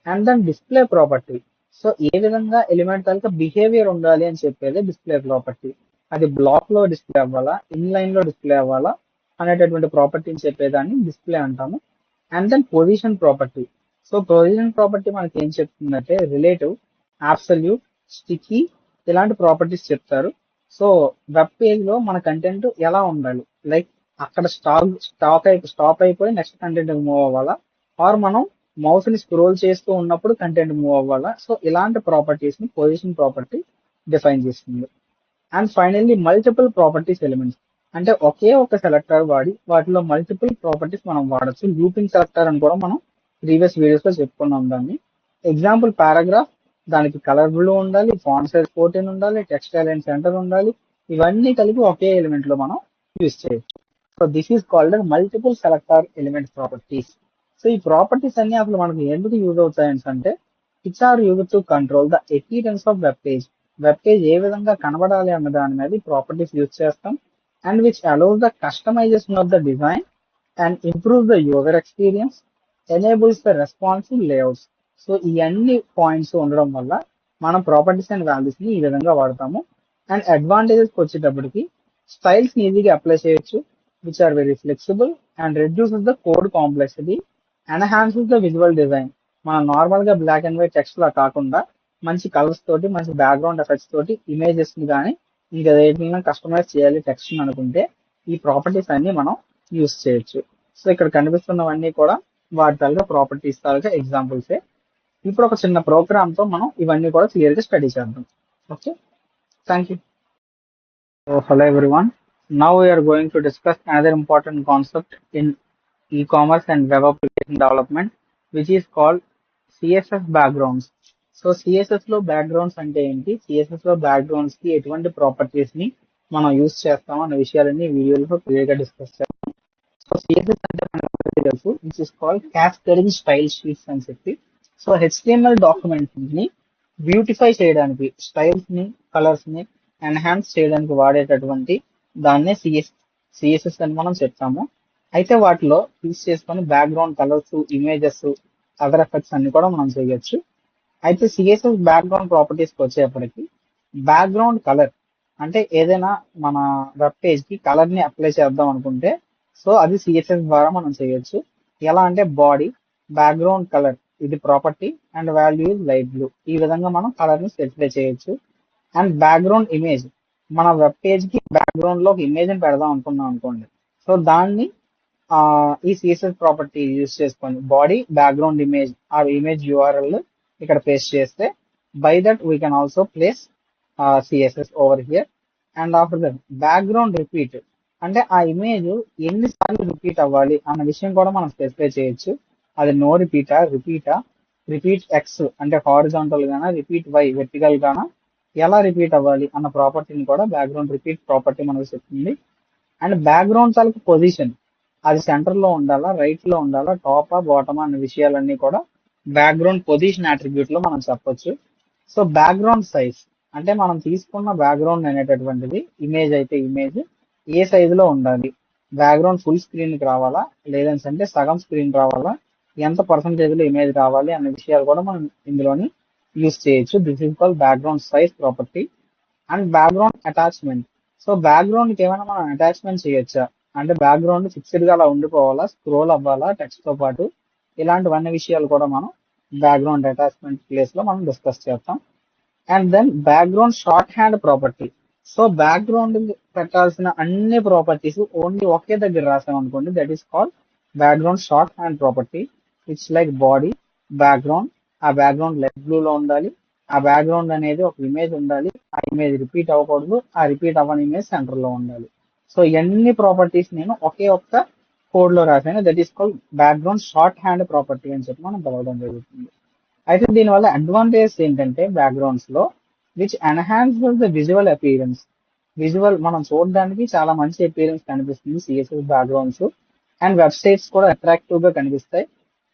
And then display property. So ఏ విధంగా ఎలిమెంట్ తాలూకా బిహేవియర్ ఉండాలి అని చెప్పేది డిస్ప్లే ప్రాపర్టీ. అది బ్లాక్ లో డిస్ప్లే అవ్వాలా, ఇన్ లైన్ లో డిస్ప్లే అవ్వాలా అనేటటువంటి ప్రాపర్టీని చెప్పేదాన్ని డిస్ప్లే అంటాము. And then position property. So position property మనకి ఏం చెప్తుందంటే రిలేటివ్, అబ్సల్యూట్, స్టికీ ఇలాంటి ప్రాపర్టీస్ చెప్తారు. సో వెబ్ పేజ్ లో మన కంటెంట్ ఎలా ఉండాలి, లైక్ అక్కడ స్టాప్ అయిపోయి నెక్స్ట్ కంటెంట్ మూవ్ అవ్వాలా, ఆర్ మనం మౌస్ ని స్క్రోల్ చేస్తూ ఉన్నప్పుడు కంటెంట్ మూవ్ అవ్వాలా. సో ఇలాంటి ప్రాపర్టీస్ ని పొజిషన్ ప్రాపర్టీ డిఫైన్ చేస్తుంది. And finally multiple properties elements. అంటే ఒకే ఒక సెలెక్టర్ వాడి వాటిలో మల్టిపుల్ ప్రాపర్టీస్ మనం వాడచ్చు. లూపింగ్ సెలెక్టర్ అని కూడా మనం ప్రీవియస్ వీడియోస్ లో చెప్పుకున్నాం దాన్ని. ఎగ్జాంపుల్ పారాగ్రాఫ్, దానికి కలర్ బ్లూ ఉండాలి, ఫాంట్ సైజ్ 14 ఉండాలి, టెక్స్ట్ అలైన్ సెంటర్ ఉండాలి. ఇవన్నీ కలిపి ఒకే ఎలిమెంట్ లో మనం యూజ్ చేయొచ్చు. So this is called multiple selector element properties. So ఈ ప్రాపర్టీస్ అన్ని అసలు మనకు ఎందుకు యూజ్ అవుతాయి అంటే its are use to control the appearance of web page. Web page ఏ విధంగా కనబడాలి అన్న దాని మీద ప్రాపర్టీస్ యూజ్ చేస్తాం. And which allows the customization of the design and improve the user experience, enables the responsive layouts. So ఈ అన్ని పాయింట్స్ ఉండడం వల్ల మనం ప్రాపర్టీస్ అండ్ వాల్యూస్ ని ఈ విధంగా వాడతాము. అండ్ అడ్వాంటేజెస్ వచ్చేటప్పటికి స్టైల్స్ ని ఈజీగా అప్లై చేయొచ్చు, which are very flexible and reduces the code complexity, enhances the visual design. మనం నార్మల్ గా బ్లాక్ అండ్ వైట్ టెక్స్ట్ లా కాకుండా మంచి కలర్స్ తోటి మంచి బ్యాక్గ్రౌండ్ ఎఫెక్ట్స్ తోటి ఇమేజెస్ ని కానీ ఇంకా ఏదైనా కస్టమైజ్ చేయాలి టెక్స్ట్ అనుకుంటే ఈ ప్రాపర్టీస్ అన్ని మనం యూస్ చేయొచ్చు. సో ఇక్కడ కనిపిస్తున్నవన్నీ కూడా వాటి తాలూకా ప్రాపర్టీస్ తాలూకా ఎగ్జాంపుల్సే. ఇప్పుడు ఒక చిన్న ప్రోగ్రామ్ తో మనం ఇవన్నీ కూడా క్లియర్ గా స్టడీ చేద్దాం. Okay, thank you. So hello everyone. Now we are going to discuss another important concept in e-commerce and web application development, which is called CSS backgrounds. So CSS లో బ్యాక్గ్రౌండ్స్ అంటే ఏంటి, సిఎస్ఎస్ లో బ్యాక్గ్రౌండ్స్ కి ఎటువంటి ప్రాపర్టీస్ ని మనం యూస్ చేస్తాం అన్న విషయాలన్నీ వీడియోలో క్లియర్ గా డిస్కస్ చేస్తాం. సో సిఎస్ఎస్ అంటే మనకు తెలుసు, which is called cascading style sheets అని చెప్పి. సో హెచ్టిఎంఎల్ డాక్యుమెంట్స్ ని బ్యూటిఫై చేయడానికి, స్టైల్స్ ని కలర్స్ ని ఎన్హాన్స్ చేయడానికి వాడేటటువంటి దాన్నే సిఎస్ఎస్ అని మనం చెప్తాము. అయితే వాటిలో యూస్ చేసుకొని background colours, images, other effects అన్ని కూడా మనం చేయొచ్చు. అయితే సిఎస్ఎస్ బ్యాక్గ్రౌండ్ ప్రాపర్టీస్ కి వచ్చేప్పటికి బ్యాక్గ్రౌండ్ కలర్ అంటే ఏదైనా మన వెబ్ పేజ్ కి కలర్ ని అప్లై చేద్దాం అనుకుంటే సో అది సిఎస్ఎస్ ద్వారా మనం చేయొచ్చు. ఎలా అంటే బాడీ బ్యాక్గ్రౌండ్ కలర్ ఇది property and value is light blue, ఈ విధంగా మనం కలర్ ని స్పెసిఫై చేయొచ్చు. అండ్ బ్యాక్గ్రౌండ్ ఇమేజ్ మన వెబ్ పేజ్ కి బ్యాక్గ్రౌండ్ లో ఒక ఇమేజ్ ని పెడదాం అనుకున్నాం అనుకోండి, సో దాన్ని ఈ సిఎస్ఎస్ ప్రాపర్టీ యూస్ చేసుకొని బాడీ బ్యాక్గ్రౌండ్ ఇమేజ్ ఆ ఇమేజ్ యూఆర్ఎల్ ఇక్కడ పేస్ట్ చేస్తే by that we can also place CSS over here. And after that background repeat అంటే ఆ ఇమేజ్ ఎన్నిసార్లు రిపీట్ అవ్వాలి అన్న విషయం కూడా మనం స్పెసిఫై చేయొచ్చు. అది నో రిపీటా, రిపీట్ ఎక్స్ అంటే హారిజాంటల్ గానా, రిపీట్ వై వెర్టికల్ గానా, ఎలా రిపీట్ అవ్వాలి అన్న ప్రాపర్టీని కూడా బ్యాక్గ్రౌండ్ రిపీట్ ప్రాపర్టీ మనకు చెప్తుంది. అండ్ బ్యాక్గ్రౌండ్ తాలూకు పొజిషన్ అది సెంటర్ లో ఉండాలా, రైట్ లో ఉండాలా, టాపా బాటమా అన్న విషయాలన్నీ కూడా బ్యాక్గ్రౌండ్ పొజిషన్ అట్రిబ్యూట్ లో మనం చెప్పొచ్చు. సో బ్యాక్గ్రౌండ్ సైజ్ అంటే మనం తీసుకున్న బ్యాక్గ్రౌండ్ అనేటటువంటిది ఇమేజ్ అయితే ఇమేజ్ ఏ సైజులో ఉండాలి, బ్యాక్గ్రౌండ్ ఫుల్ స్క్రీన్ కి రావాలా లేదంటే సగం స్క్రీన్ రావాలా, ఎంత పర్సంటేజ్ లో ఇమేజ్ రావాలి అనే విషయాలు కూడా మనం ఇందులోని యూస్ చేయొచ్చు. This is called background size property. And background attachment so background కి ఏమైనా మనం అటాచ్మెంట్ చేయొచ్చా అంటే బ్యాక్గ్రౌండ్ ఫిక్స్డ్ గా అలా ఉండిపోవాలా, స్క్రోల్ అవ్వాలా టెక్స్ట్ తో పాటు, ఇలాంటివన్నీ విషయాలు కూడా మనం బ్యాక్గ్రౌండ్ అటాచ్మెంట్ ప్లేస్ లో మనం డిస్కస్ చేస్తాం. And then background shorthand property so background పెట్టాల్సిన అన్ని ప్రాపర్టీస్ ఓన్లీ ఒకే దగ్గర రాసాం అనుకోండి, that is called background shorthand property. It's like body background, ఆ బ్యాక్గ్రౌండ్ లైట్ బ్లూ లో ఉండాలి, ఆ బ్యాక్గ్రౌండ్ అనేది ఒక ఇమేజ్ ఉండాలి, ఆ ఇమేజ్ రిపీట్ అవ్వకూడదు, ఆ రిపీట్ అవ్వని ఇమేజ్ సెంటర్ లో ఉండాలి. సో ఇవన్నీ ప్రాపర్టీస్ నేను ఒకే ఒక్క కోడ్ లో రాసాను, that is called background shorthand property అని చెప్పి మనం పిలవడం జరుగుతుంది. అయితే దీనివల్ల అడ్వాంటేజ్ ఏంటంటే బ్యాక్గ్రౌండ్స్ లో which enhance the visual appearance, visual మనం చూడడానికి చాలా మంచి అపీరెన్స్ కనిపిస్తుంది సిఎస్ఎస్ బ్యాక్గ్రౌండ్స్. అండ్ వెబ్సైట్స్ కూడా అట్రాక్టివ్ గా కనిపిస్తాయి,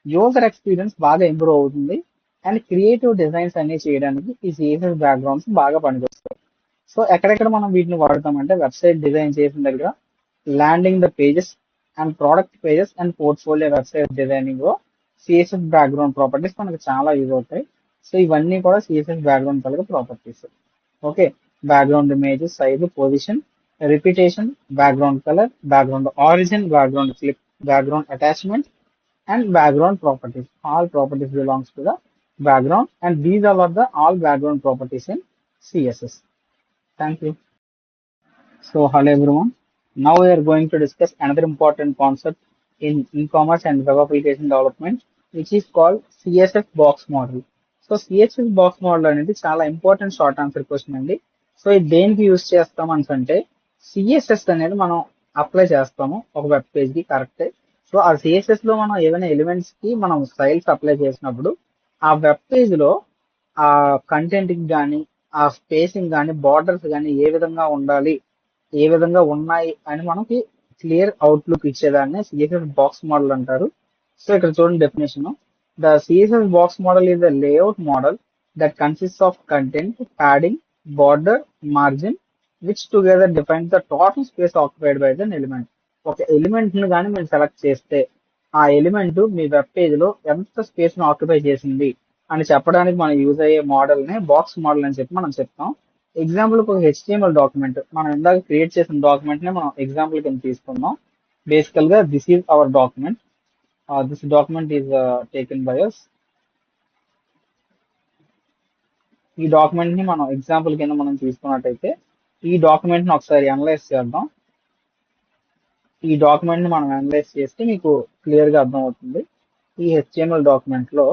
యూజర్ ఎక్స్పీరియన్స్ బాగా ఇంప్రూవ్ అవుతుంది. అండ్ క్రియేటివ్ డిజైన్స్ అన్ని చేయడానికి ఈ సిఎస్ఎస్ బ్యాక్గ్రౌండ్స్ బాగా పనికొస్తాయి. సో ఎక్కడెక్కడ మనం వీటిని వాడతామంటే వెబ్సైట్ డిజైన్ చేసిన దగ్గర, landing the pages and product pages and portfolio website designing లో సిఎస్ఎస్ బ్యాక్గ్రౌండ్ ప్రాపర్టీస్ మనకు చాలా యూజ్ అవుతాయి. సో ఇవన్నీ కూడా సిఎస్ఎస్ బ్యాక్గ్రౌండ్ కలిగే properties. Okay, background image, size, position, repetition, background colour, background origin, background clip, background attachment and background properties. All properties belongs to the background and these are the all background properties in CSS. Thank you. So hello everyone. Now we are going to discuss another important concept in e-commerce and web application development, which is called CSS box model. So CSS box model అనేది చాలా ఇంపార్టెంట్ షార్ట్ ఆన్సర్ క్వశ్చన్ అండి. సో ఇది దేనికి యూజ్ చేస్తాం అంటే సిఎస్ఎస్ అనేది మనం అప్లై చేస్తాము ఒక వెబ్ పేజ్ కి, కరెక్టే. సో ఆ సిఎస్ఎస్ లో మనం ఏమైనా ఎలిమెంట్స్ కి మనం స్టైల్స్ అప్లై చేసినప్పుడు ఆ వెబ్ పేజ్ లో ఆ కంటెంట్ కి కానీ ఆ స్పేసింగ్ కానీ బార్డర్స్ కానీ ఏ విధంగా ఉండాలి, ఏ విధంగా ఉన్నాయి అని మనకి క్లియర్ అవుట్లుక్ ఇచ్చేదాన్ని సిఎస్ఎస్ బాక్స్ మోడల్ అంటారు. సో ఇక్కడ చూడండి definition, the CSS box model is the layout model that consist of content, padding, border, margin which together defines the total space occupied by the element. ఒక ఎలిమెంట్ ను కానీ మీరు సెలెక్ట్ చేస్తే ఆ ఎలిమెంట్ మీ వెబ్ పేజ్ లో ఎంత స్పేస్ ను ఆక్యుపై చేసింది అని చెప్పడానికి మనం యూజ్ అయ్యే మోడల్ నే బాక్స్ మోడల్ అని చెప్పి మనం చెప్తాం. ఎగ్జాంపుల్ ఒక హెచ్టిఎంఎల్ డాక్యుమెంట్ మనం ఇందాక క్రియేట్ చేసిన డాక్యుమెంట్ నే మనం ఎగ్జాంపుల్ కింద తీసుకుందాం. బేసికల్ గా this is our document, this document is taken by us. ఈ డాక్యుమెంట్ ని మనం ఎగ్జాంపుల్ కింద మనం తీసుకున్నట్టయితే ఈ డాక్యుమెంట్ ని ఒకసారి అనలైజ్ చేద్దాం. ఈ డాక్యుమెంట్ ని మనం అనలైజ్ చేస్తే మీకు క్లియర్ గా అర్థం అవుతుంది. ఈ HTML డాక్యుమెంట్ లో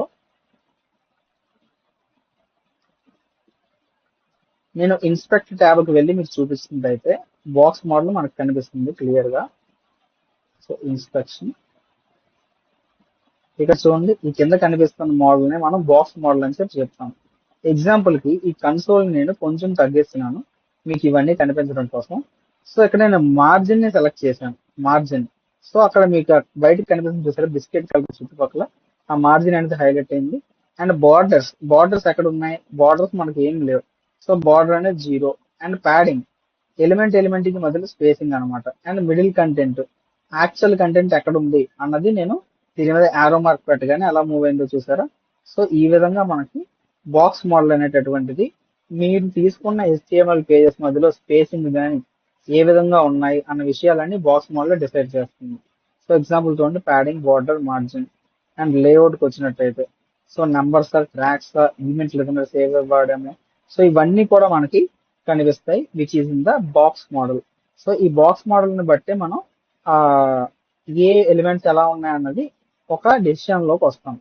నేను ఇన్స్పెక్ట్ ట్యాబ్ కి వెళ్ళి మీకు చూపిస్తున్నట్టయితే బాక్స్ మోడల్ మనకు కనిపిస్తుంది క్లియర్ గా. సో ఇన్స్పెక్షన్ ఇక్కడ చూడండి, ఈ కింద కనిపిస్తున్న మోడల్ ని మనం బాక్స్ మోడల్ అని చెప్పి చెప్తాం. ఎగ్జాంపుల్ కి ఈ కన్సోల్ నేను కొంచెం తగ్గిస్తున్నాను మీకు ఇవన్నీ కనిపించడం కోసం. సో ఇక్కడ నేను మార్జిన్ ని సెలెక్ట్ చేశాను, మార్జిన్. సో అక్కడ మీకు బయటకు కనిపిస్తుంది చూసారా బిస్కెట్ కలర్ చుట్టుపక్కల ఆ మార్జిన్ అనేది హైలైట్ అయింది. అండ్ బార్డర్స్ ఎక్కడ ఉన్నాయి, బార్డర్స్ మనకి ఏం లేవు. సో బార్డర్ అనేది 0. అండ్ ప్యాడింగ్ ఎలిమెంట్ కి మధ్యలో స్పేసింగ్ అనమాట. And middle content actual content ఎక్కడ ఉంది అన్నది నేను దీని మీద యారో మార్క్ పెట్టగానే ఎలా మూవ్ అయిందో చూసారా. సో ఈ విధంగా మనకి బాక్స్ మోడల్ అనేటటువంటిది మీరు తీసుకున్న HTML పేజెస్ మధ్యలో స్పేసింగ్ కానీ ఏ విధంగా ఉన్నాయి అన్న విషయాలన్నీ బాక్స్ మోడల్ లో డిసైడ్ చేస్తుంది. సో ఎగ్జాంపుల్ చూడండి, padding, border, margin. And layout కి వచ్చినట్టయితే సో నంబర్స్, ట్రాక్స్, ఈవెంట్ ఏదైనా సేవ్ అవ్వడము, సో ఇవన్నీ కూడా మనకి కనిపిస్తాయి which is in the box model. So ఈ బాక్స్ మోడల్ ని బట్టే మనం ఆ ఏ ఎలిమెంట్స్ ఎలా ఉన్నాయి అన్నది ఒక డెసిషన్ లోకి వస్తాం.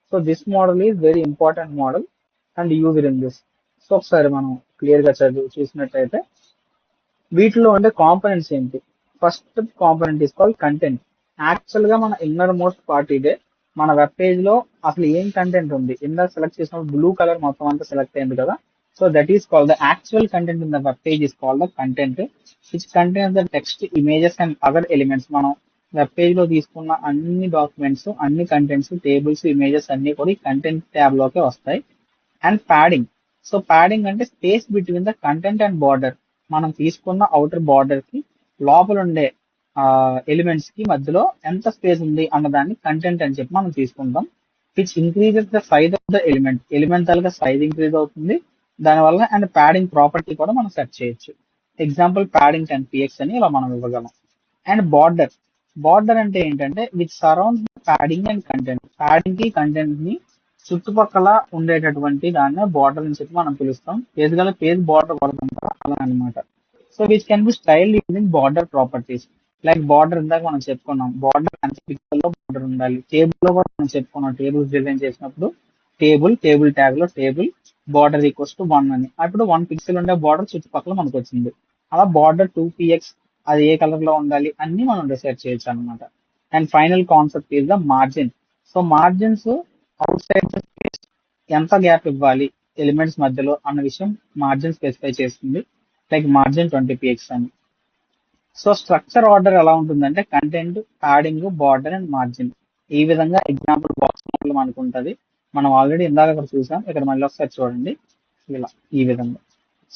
So this model is very important model and used in this. So ఒకసారి మనం క్లియర్ గా చూసినట్టయితే వీటిలో ఉండే కాంపోనెంట్స్ ఏంటి. First component is called content. Actual గా మన ఇన్నర్ మోస్ట్ పార్ట్ ఇదే. మన వెబ్ పేజ్ లో అసలు ఏం కంటెంట్ ఉంది, ఇందాక సెలెక్ట్ చేసినప్పుడు బ్లూ కలర్ మొత్తం అంతా సెలెక్ట్ అయింది కదా. So that is called the actual content in the web page is called the content which contains the text, images and other elements. మనం వెబ్ పేజ్ లో తీసుకున్న అన్ని డాక్యుమెంట్స్, అన్ని కంటెంట్స్, టేబుల్స్, ఇమేజెస్ అన్ని కూడా ఈ కంటెంట్ ట్యాబ్ లోకి వస్తాయి. And padding. సో ప్యాడింగ్ అంటే space between the content and border. మనం తీసుకున్న అవుటర్ బార్డర్ కి లోపల ఉండే ఎలిమెంట్స్ కి మధ్యలో ఎంత స్పేస్ ఉంది అన్నదాన్ని కంటెంట్ అని చెప్పి మనం తీసుకుంటాం. Which increases the size of the element taluka size increase అవుతుంది దానివల్ల. అండ్ ప్యాడింగ్ ప్రాపర్టీ కూడా మనం సెట్ చేయొచ్చు. ఎగ్జాంపుల్ ప్యాడింగ్ 10px అని ఇలా మనం ఇవ్వగలం. అండ్ బార్డర్ అంటే ఏంటంటే which surround padding and content. Padding కి కంటెంట్ ని చుట్టుపక్కల ఉండేటటువంటి దాన్ని బార్డర్ అని చెప్పి మనం పిలుస్తాం. బేసికల్ పేజ్ బార్డర్ పడుతుంటారు అలా అనమాట. So which can be style using border properties. Like border ఇందాక మనం చెప్పుకున్నాం, బార్డర్ ఎంత పిక్చర్ లో బార్డర్ ఉండాలి. టేబుల్ లో కూడా మనం చెప్పుకున్నాం, టేబుల్స్ డిజైన్ చేసినప్పుడు టేబుల్ ట్యాగ్ లో టేబుల్ బార్డర్ ఈక్వల్స్ టు 1 అని. అప్పుడు 1 పిక్సెల్ ఉండే బార్డర్ చుట్టుపక్కల మనకు వచ్చింది. అలా బార్డర్ 2px అది ఏ కలర్ లో ఉండాలి అన్ని మనం డిసైడ్ చేయొచ్చు అనమాట. And final concept is the margin. So margins out side the space ఎంత గ్యాప్ ఇవ్వాలి ఎలిమెంట్స్ మధ్యలో అన్న విషయం మార్జిన్ స్పెసిఫై చేస్తుంది. లైక్ మార్జిన్ 20px అని. సో స్ట్రక్చర్ ఆర్డర్ ఎలా ఉంటుందంటే content, padding, border and margin. ఈ విధంగా ఎగ్జాంపుల్ బాక్స్ మోడల్ మనకు ఉంటుంది. మనం ఆల్రెడీ ఇందాక అక్కడ చూసాం, ఇక్కడ మళ్ళీ ఒకసారి చూడండి ఇలా ఈ విధంగా.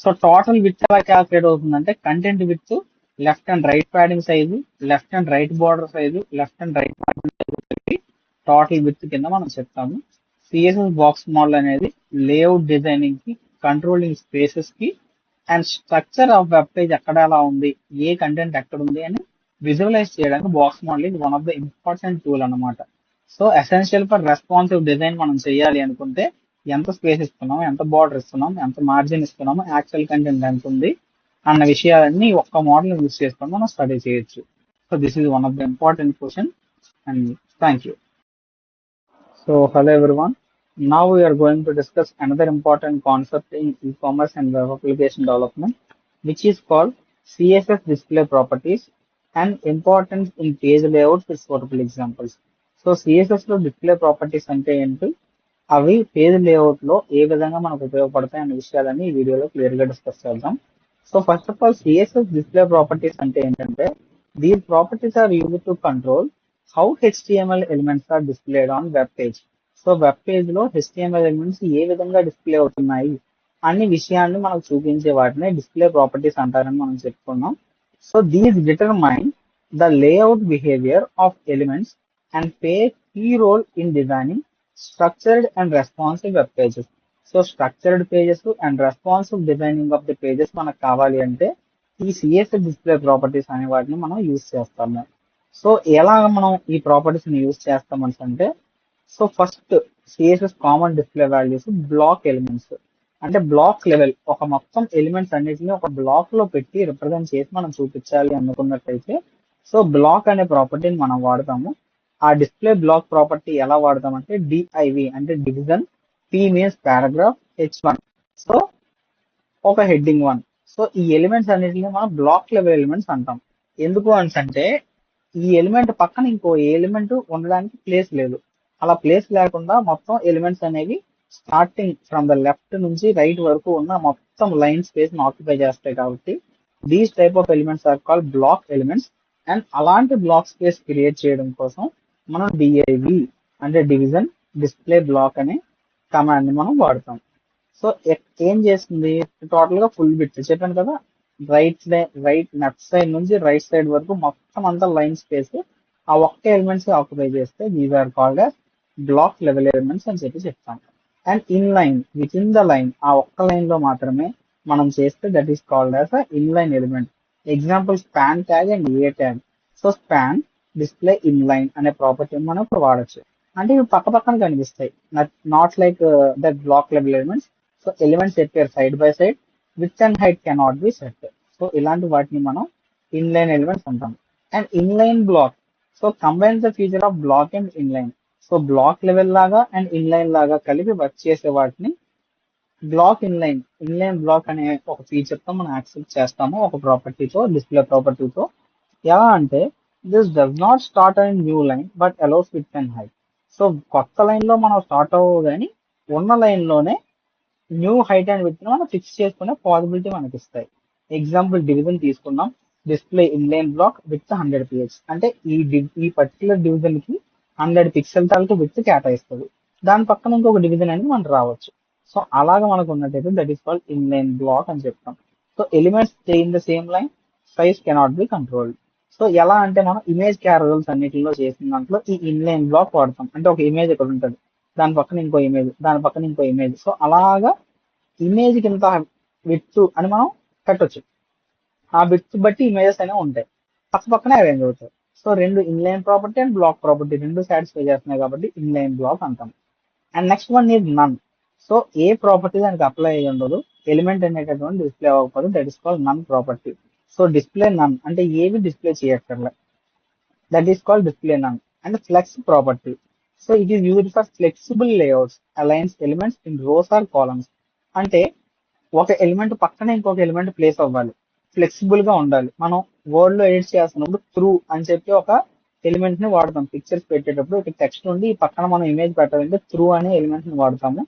సో టోటల్ విడ్త్ ఎలా క్యాల్కులేట్ అవుతుందంటే content width, left and right padding size, left and right border size, left and right margin size total width కింద మనం చెప్తాము. సిఎస్ఎస్ బాక్స్ మోడల్ అనేది లేఅవుట్ డిజైనింగ్ కి, కంట్రోలింగ్ స్పేసెస్ కి and structure of web page ఎక్కడ ఎలా ఉంది, ఏ కంటెంట్ ఎక్కడ ఉంది అని విజువలైజ్ చేయడానికి బాక్స్ మోడల్ ఇది one of the important tool అనమాట. So essential for responsive design మనం చేయాలి అనుకుంటే ఎంత స్పేస్ ఇస్తున్నాం, ఎంత బార్డర్ ఇస్తున్నాం, ఎంత మార్జిన్ ఇస్తున్నాము, యాక్చువల్ కంటెంట్ ఎంత ఉంది అన్న విషయాలన్నీ ఒక్క మోడల్ యూజ్ చేసుకొని మనం స్టడీ చేయొచ్చు. So this is one of the important question and thank you. So hello everyone. Now we are going to discuss another important concept in e-commerce and web application development, which is called CSS display properties and importance in page layouts with suitable examples. So CSS లో డిస్ప్లే ప్రాపర్టీస్ అంటే ఏంటి, అవి పేజ్ లేఅవుట్ లో ఏ విధంగా మనకు ఉపయోగపడతాయి అనే విషయాలని ఈ వీడియోలో క్లియర్ గా డిస్కస్ చేద్దాం. So first of all CSS display properties అంటే ఏంటంటే these properties are used to control how HTML elements are displayed on web page. So web page లో HTML ఎలిమెంట్స్ ఏ విధంగా డిస్ప్లే అవుతున్నాయి అన్ని విషయాన్ని మనకు చూపించే వాటిని డిస్ప్లే ప్రాపర్టీస్ అంటారని మనం చెప్పుకున్నాం. So these determine the layout behaviour of elements and play key role in designing structured and responsive web pages. So structured pages and responsive designing of the pages మనకు కావాలి అంటే ఈ CSS డిస్ప్లే ప్రాపర్టీస్ అనే వాటిని మనం యూజ్ చేస్తాము. సో ఎలా మనం ఈ ప్రాపర్టీస్ ని యూజ్ చేస్తామని అంటే, so first CSS common display values block elements. అంటే బ్లాక్ లెవెల్ ఒక మొత్తం ఎలిమెంట్స్ అన్నిటిని ఒక బ్లాక్ లో పెట్టి రిప్రజెంట్ చేసి మనం చూపించాలి అనుకున్నట్లయితే సో బ్లాక్ అనే ప్రాపర్టీని మనం వాడతాము. ఆ డిస్ప్లే బ్లాక్ ప్రాపర్టీ ఎలా వాడతామంటే డిఐవి అంటే division, P means paragraph, H1 so ఒక హెడ్డింగ్ 1. సో ఈ ఎలిమెంట్స్ అన్నిటిని మనం బ్లాక్ లెవెల్ ఎలిమెంట్స్ అంటాం. ఎందుకు అంటే ఈ ఎలిమెంట్ పక్కన ఇంకో ఎలిమెంట్ ఉండడానికి ప్లేస్ లేదు. అలా ప్లేస్ లేకుండా మొత్తం ఎలిమెంట్స్ అనేవి స్టార్టింగ్ ఫ్రమ్ ద లెఫ్ట్ నుంచి రైట్ వరకు ఉన్న మొత్తం లైన్ స్పేస్ ని ఆక్యుపై చేస్తాయి కాబట్టి these type of elements are called block elements. And అలాంటి బ్లాక్ స్పేస్ క్రియేట్ చేయడం కోసం మనం డిఐవి అంటే డివిజన్ డిస్ప్లే బ్లాక్ అనే కమాండ్ ని మనం వాడతాం. సో ఏం చేస్తుంది టోటల్ గా ఫుల్ బిట్ చెప్పాను కదా, రైట్ లెఫ్ట్ సైడ్ నుంచి రైట్ సైడ్ వరకు మొత్తం అంతా లైన్ స్పేస్ ఆ ఒక్క ఎలిమెంట్స్ ఆక్యుపై చేస్తే these are called as block level elements అని చెప్తాం. And inline within the line ఆ ఒక్క లైన్ లో మాత్రమే మనం చేస్తే that is called as a inline element. Example span tag and a tag. So span display inline అనే ప్రాపర్టీ మనం ఇప్పుడు వాడచ్చు. అంటే ఇవి పక్క పక్కన కనిపిస్తాయి, not like that block level elements. So elements appear side by side, width and height cannot be set. So ఇలాంటి వాటిని మనం ఇన్ లైన్ ఎలిమెంట్స్ అంటాం. And inline block so combines the feature of block and inline. So block level లాగా అండ్ ఇన్ లైన్ లాగా కలిపి వర్క్ చేసే వాటిని బ్లాక్ ఇన్ లైన్ బ్లాక్ అనే ఒక ఫీచర్ తో మనం యాక్సెప్ట్ చేస్తాము ఒక ప్రాపర్టీతో, డిస్ప్లే ప్రాపర్టీతో. ఎలా అంటే this does not start and new line but allows width and height. So కొత్త లైన్ లో మనం స్టార్ట్ అవ్వవు కానీ ఉన్న లైన్ లోనే న్యూ హైట్ అండ్ విత్ మనం ఫిక్స్ చేసుకునే పాసిబిలిటీ మనకి ఇస్తాయి. ఎగ్జాంపుల్ డివిజన్ తీసుకున్నాం, display inline block width 100 px అంటే ఈ పర్టికులర్ డివిజన్ కి 100 పిక్సెల్ తాలూకు విత్ కేటాయిస్తుంది. దాని పక్కన ఇంకొక డివిజన్ అనేది మనం రావచ్చు. సో అలాగా మనకు ఉన్నట్టయితే that is called inline block అని చెప్తాం. So elements stay in the same line, size cannot be controlled. So ఎలా అంటే మనం ఇమేజ్ క్యారల్స్ అన్నిటిలో చేసిన దాంట్లో ఈ ఇన్ లైన్ బ్లాక్ వాడతాం. అంటే ఒక ఇమేజ్ ఇక్కడ ఉంటుంది, దాని పక్కన ఇంకో ఇమేజ్, దాని పక్కన ఇంకో ఇమేజ్. సో అలాగా ఇమేజ్ కింద విత్ అని మనం పెట్టొచ్చు. ఆ విత్ బట్టి ఇమేజెస్ అనేవి ఉంటాయి, పక్క పక్కనే అరేంజ్ అవుతాయి. సో రెండు inline property and block property రెండు సాటిస్ఫై చేస్తున్నాయి కాబట్టి ఇన్లైన్ బ్లాక్ అంటాం. And next one is none. So ఏ ప్రాపర్టీ దానికి అప్లై అయ్యి ఉండదు, ఎలిమెంట్ అనేటటువంటి డిస్ప్లే అవ్వకపోతే that is called none property. So display none అంటే ఏవి డిస్ప్లే చేయక్కర్లే, that is called display none. And flex property. So it is used for flexible layouts, aligns elements in rows or columns. అంటే ఒక ఎలిమెంట్ పక్కన ఇంకొక ఎలిమెంట్ ప్లేస్ అవ్వాలి, ఫ్లెక్సిబుల్ గా ఉండాలి. మనం వర్డ్ లో ఎడిట్ చేస్తున్నప్పుడు త్రూ అని చెప్పి ఒక ఎలిమెంట్ ని వాడతాం. పిక్చర్స్ పెట్టేటప్పుడు ఒక టెక్స్ట్ ఉండి ఈ పక్కన మనం ఇమేజ్ పెట్టాలంటే త్రూ అనే ఎలిమెంట్ ని వాడతాము.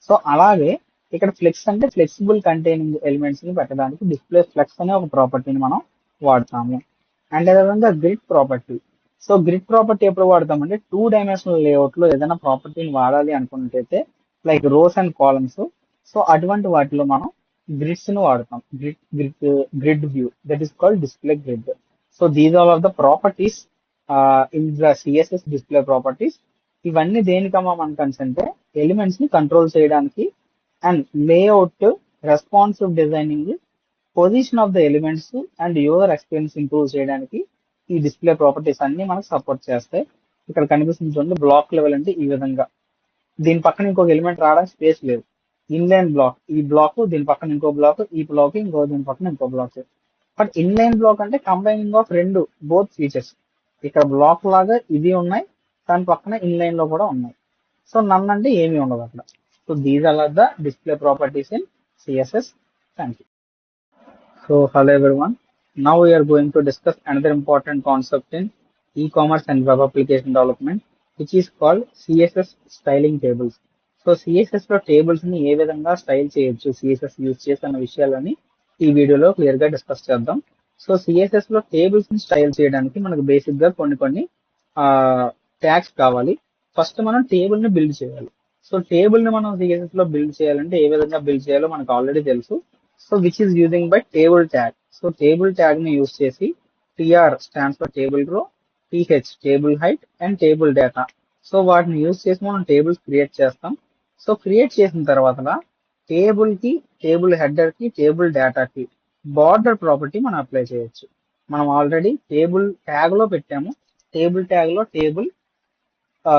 సో అలాగే ఇక్కడ ఫ్లెక్స్ అంటే ఫ్లెక్సిబుల్ కంటైనింగ్ ఎలిమెంట్స్ ని పెట్టడానికి డిస్ప్లే ఫ్లెక్స్ అనే ఒక ప్రాపర్టీని మనం వాడతాము. అండ్ అదేవిధంగా grid property. So grid property ఎప్పుడు వాడతామంటే 2 డైమెన్షనల్ లేఅవుట్ లో ఏదైనా ప్రాపర్టీని వాడాలి అనుకున్నట్టయితే like rows and columns. So అటువంటి వాటిలో మనం గ్రిడ్స్ ని వాడతాం. Grid view that is called display grid. So these all are the properties in the CSS display properties. ఇవన్నీ దేనికమ్మా మనకు అంటే ఎలిమెంట్స్ ని కంట్రోల్ చేయడానికి and layout, responsive designing, position of the elements and user experience improve చేయడానికి ఈ డిస్ప్లే ప్రాపర్టీస్ అన్ని మనకు సపోర్ట్ చేస్తాయి. ఇక్కడ కనిపిస్తుంది చూడండి, బ్లాక్ లెవెల్ అంటే ఈ విధంగా దీని పక్కన ఇంకొక ఎలిమెంట్ రావడానికి స్పేస్ లేదు. ఇన్లైన్ బ్లాక్ ఈ బ్లాక్, దీని పక్కన ఇంకో బ్లాక్, ఈ బ్లాక్ ఇంకో, దీని పక్కన ఇంకో బ్లాక్. బట్ ఇన్లైన్ బ్లాక్ అంటే కంబైనింగ్ ఆఫ్ రెండు బోత్ ఫీచర్స్. ఇక్కడ బ్లాక్ లాగా ఇది ఉన్నాయి, దాని పక్కన ఇన్లైన్ లో కూడా ఉన్నాయి. సో నన్ అంటే ఏమీ ఉండదు అక్కడ. So these are the display properties in CSS. Thank you. So hello everyone. Now we are going to discuss another important concept in e-commerce and web application development, which is called CSS styling tables. So CSS లో టేబుల్స్ ని ఏ విధంగా స్టైల్ చేయొచ్చు సిఎస్ఎస్ యూజ్ చేసి అన్న విషయాలని ఈ వీడియోలో క్లియర్ గా డిస్కస్ చేద్దాం. సో సిఎస్ఎస్ లో టేబుల్స్ ని స్టైల్ చేయడానికి మనకు బేసిక్ గా కొన్ని ట్యాగ్స్ కావాలి. ఫస్ట్ మనం టేబుల్ ని బిల్డ్ చేయాలి. సో టేబుల్ ని మనం సిఎస్ఎస్ లో బిల్డ్ చేయాలంటే ఏ విధంగా బిల్డ్ చేయాలో మనకు ఆల్రెడీ తెలుసు. So which is using by table tag. So table tag ని యూజ్ చేసి TR స్టాండ్స్ ఫర్ టేబుల్ రో, TH table height and table data. So వాటిని యూజ్ చేసి మనం టేబుల్స్ క్రియేట్ చేస్తాం. సో క్రియేట్ చేసిన తర్వాత టేబుల్ కి, టేబుల్ హెడర్ కి, టేబుల్ డేటాకి బార్డర్ ప్రాపర్టీ మనం అప్లై చేయొచ్చు. మనం ఆల్రెడీ టేబుల్ ట్యాగ్ లో పెట్టాము. టేబుల్ ట్యాగ్ లో table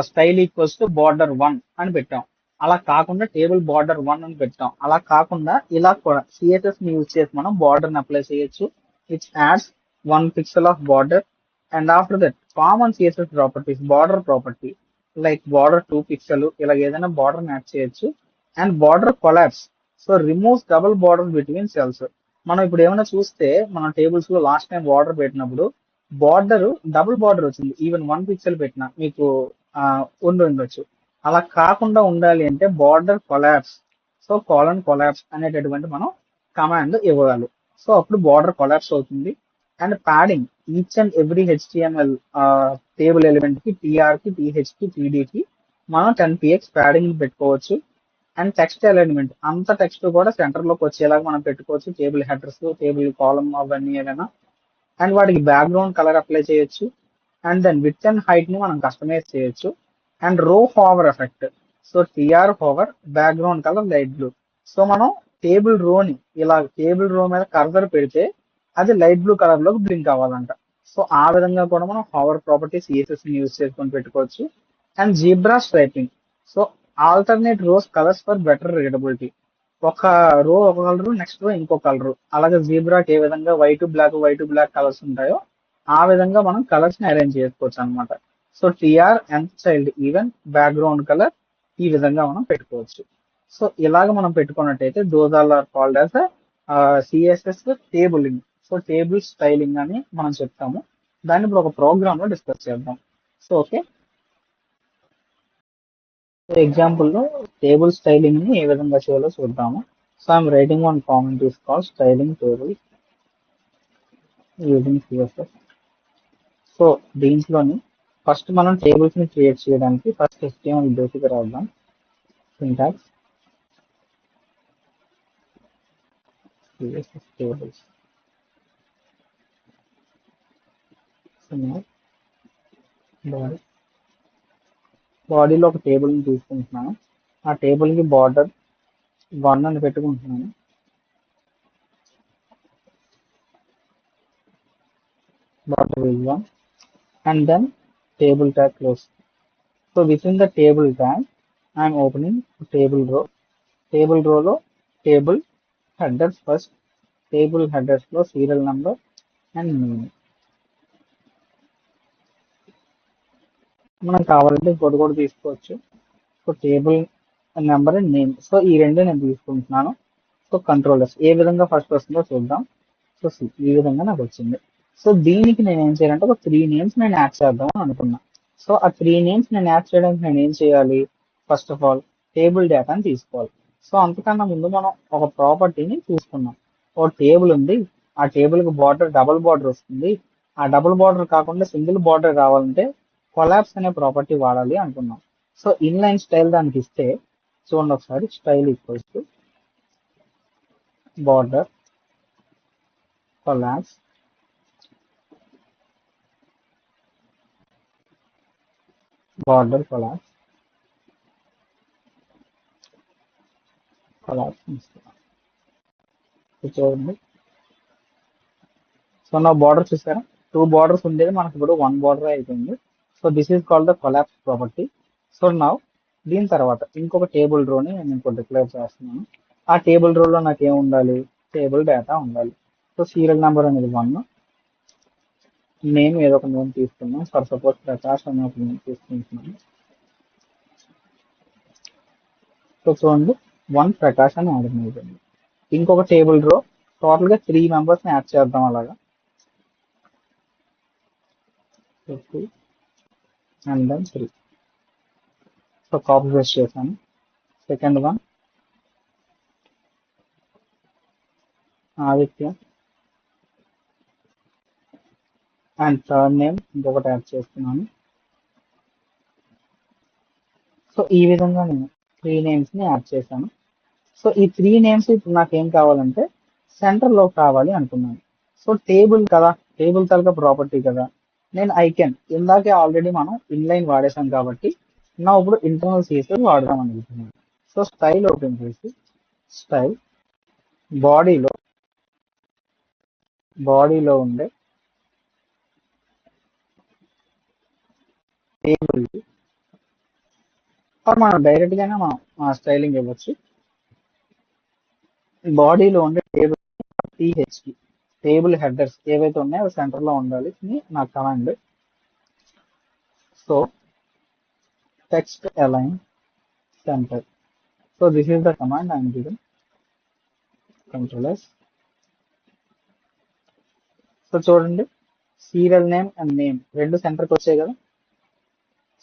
style equals to border 1 అని పెట్టాం. అలా కాకుండా టేబుల్ బార్డర్ 1 అని పెట్టాం. అలా కాకుండా ఇలా కూడా సిఎస్ఎస్ ని యూజ్ చేసి మనం బార్డర్ ని అప్లై చేయొచ్చు, which ads 1 pixel of border. And after that common CSS properties, border property like border 2 pixel ఇలా ఏదైనా బార్డర్ యాడ్ చేయొచ్చు. And border collapse, so removes double border between cells. మనం ఇప్పుడు ఏమైనా చూస్తే మన టేబుల్స్ లో లాస్ట్ టైం బార్డర్ పెట్టినప్పుడు బార్డర్ డబుల్ బార్డర్ వచ్చింది, ఈవెన్ 1 pixel పెట్టినా మీకు ఉండొచ్చు. అలా కాకుండా ఉండాలి అంటే బార్డర్ కొలాప్స్, సో కొలాప్స్ అనేటటువంటి మనం కమాండ్ ఇవ్వాలి. సో అప్పుడు బార్డర్ కొలాప్స్ అవుతుంది. And padding each and every HTML table element కి టీఆర్ కి టీహెచ్ కి టీడీ కి మనం 10 px ప్యాడింగ్ పెట్టుకోవచ్చు. అండ్ టెక్స్ట్ అలైన్మెంట్, అంత టెక్స్ట్ కూడా సెంటర్ లోకి వచ్చేలాగా మనం పెట్టుకోవచ్చు, టేబుల్ హెడర్స్ టేబుల్ కాలమ్ అవన్నీ ఏదైనా. అండ్ వాటికి బ్యాక్గ్రౌండ్ కలర్ అప్లై చేయొచ్చు. And then width and height ని మనం కస్టమైజ్ చేయొచ్చు. And row hover effect, so TR hover background colour light blue. So మనం టేబుల్ రోని ఇలా టేబుల్ రో మీద కర్సర్ పెడితే అది లైట్ బ్లూ కలర్ లోకి బ్లింక్ అవ్వాలంట. సో ఆ విధంగా కూడా మనం హోవర్ ప్రాపర్టీ సిఎస్ఎస్ ని యూజ్ చేసుకొని పెట్టుకోవచ్చు. And zebra striping, so alternate rows colours for better readability. ఒక రో ఒక కలర్, నెక్స్ట్ రో ఇంకో కలర్. అలాగే జీబ్రాకి ఏ విధంగా వైట్ బ్లాక్ కలర్స్ ఉంటాయో ఆ విధంగా మనం కలర్స్ ని అరేంజ్ చేసుకోవచ్చు అనమాట. So TR and child even background colour ఈ విధంగా మనం పెట్టుకోవచ్చు. సో ఇలాగ మనం పెట్టుకున్నట్టయితే those all are called as CSS tabling. So table styling అని మనం చెప్తాము. దాన్ని ఇప్పుడు ఒక ప్రోగ్రామ్ లో డిస్కస్ చేద్దాం. సో ఓకే, ఎగ్జాంపుల్ లో టేబుల్ స్టైలింగ్ ని ఏ విధంగా చేయాలో చూద్దాము. So I'm writing one comment is called styling table using CSS. So దీంట్లోని ఫస్ట్ మనం టేబుల్స్ ని క్రియేట్ చేయడానికి ఫస్ట్ HTML బేసిక్ రాద్దాం. Syntax CSS tables. సో బాడీలో ఒక టేబుల్ ని తీసుకుంటున్నాను. ఆ టేబుల్ కి బార్డర్ 1 అని పెట్టుకుంటున్నాను. Border is 1 and then table tag close. So within the table tag I am opening table row. Table row లో table headers first. Table headers లో serial number and name. మనం కావాలంటే ఇంకోటి కూడా తీసుకోవచ్చు. So table number and name, so ఈ రెండు నేను తీసుకుంటున్నాను. సో కంట్రోలర్స్ ఏ విధంగా ఫస్ట్ వస్తుందో చూద్దాం. సో ఈ విధంగా నాకు వచ్చింది. సో దీనికి నేను ఏం చేయాలంటే ఒక 3 నేమ్స్ నేను యాడ్ చేద్దాం అని అనుకున్నా. సో ఆ 3 నేమ్స్ నేను యాడ్ చేయడానికి నేను ఏం చేయాలి, ఫస్ట్ ఆఫ్ ఆల్ టేబుల్ డేటాని తీసుకోవాలి. సో అంతకన్నా ముందు మనం ఒక ప్రాపర్టీని చూసుకున్నాం. ఒక టేబుల్ ఉంది, ఆ టేబుల్ కి బార్డర్ డబుల్ బార్డర్ వస్తుంది. ఆ డబుల్ బార్డర్ కాకుండా సింగిల్ బార్డర్ కావాలంటే కొలాప్స్ అనే ప్రాపర్టీ వాడాలి అనుకున్నాం. సో ఇన్లైన్ స్టైల్ దానికి ఇస్తే చూడండి ఒకసారి, style equals to border collapse border collapse చూడండి. సో నా బార్డర్ చూసారా, 2 బార్డర్స్ ఉండేది మనకి ఇప్పుడు 1 బార్డర్ అయిపోయింది. So this is called the collapse property. So నా దీని తర్వాత ఇంకొక టేబుల్ రోని నేను ఇంకోటి డిక్లేర్ చేస్తున్నాను. ఆ టేబుల్ రోలో నాకు ఏం ఉండాలి, టేబుల్ డేటా ఉండాలి. సో సీరియల్ నెంబర్ అనేది 1, నేమ్ ఏదో ఒక నేమ్ తీసుకున్నాం, ఫర్ సపోజ్ ప్రకాష్ అనే ఒక నేమ్ తీసుకుంటున్నాను. సో చూడండి 1 ప్రకాష్ అని యాడ్ అయిపోయింది. ఇంకొక టేబుల్ రో టోటల్ గా 3 మెంబర్స్ ని యాడ్ చేద్దాం అలాగా. And then 3. So copy paste చేశాను. Second one Aditya and third name ఇంకొకటి యాడ్ చేస్తున్నాను. సో ఈ విధంగా నేను 3 నేమ్స్ ని యాడ్ చేశాను. సో ఈ 3 నేమ్స్ ఇప్పుడు నాకు ఏం కావాలంటే సెంటర్ లో కావాలి అనుకున్నాను. సో టేబుల్ కదా, టేబుల్ తాలూకా ప్రాపర్టీ కదా, నేను ఐకెన్ ఇందాకే ఆల్రెడీ మనం ఇన్లైన్ వాడేసాం కాబట్టి నా ఇప్పుడు ఇంటర్నల్ సిఎస్ఎస్ వాడదాం అనుకుంటున్నాను. సో స్టైల్ ఓపెన్ చేసి స్టైల్ బాడీలో ఉండే టేబుల్ మనం డైరెక్ట్ గానే మనం స్టైలింగ్ ఇవ్వచ్చు. బాడీలో ఉండే టేబుల్ టీహెచ్కి టేబుల్ హెడర్స్ ఏవైతే ఉన్నాయో అవి సెంటర్ లో ఉండాలి అని నా command. So text align centre. So this is the command I'm giving. Control yes. So చూడండి, సీరియల్ నేమ్ అండ్ నేమ్ రెండు సెంటర్కి వచ్చాయి కదా.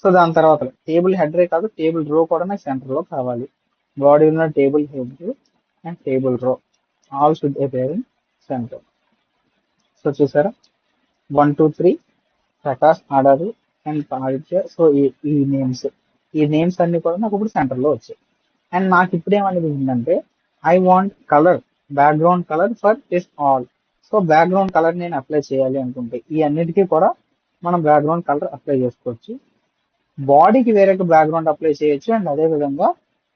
సో దాని తర్వాత టేబుల్ హెడరే కాదు, టేబుల్ రో కూడా నాకు సెంటర్ లో కావాలి. బాడీ ఉన్న టేబుల్ హెడ్ అండ్ టేబుల్ రో all should appear in centre. So చూసారా, 1 2 3 ప్రకాష్ ఆడారు అండ్ ఆదిత్య. సో ఈ నేమ్స్ అన్ని కూడా నాకు ఇప్పుడు సెంటర్ లో వచ్చాయి. అండ్ నాకు ఇప్పుడు ఏమనిపించిందంటే I want colour, background colour for this all. So background colour నేను అప్లై చేయాలి అనుకుంటే ఈ అన్నిటికీ కూడా మనం బ్యాక్గ్రౌండ్ కలర్ అప్లై చేసుకోవచ్చు. బాడీకి వేరే బ్యాక్గ్రౌండ్ అప్లై చేయొచ్చు అండ్ అదే విధంగా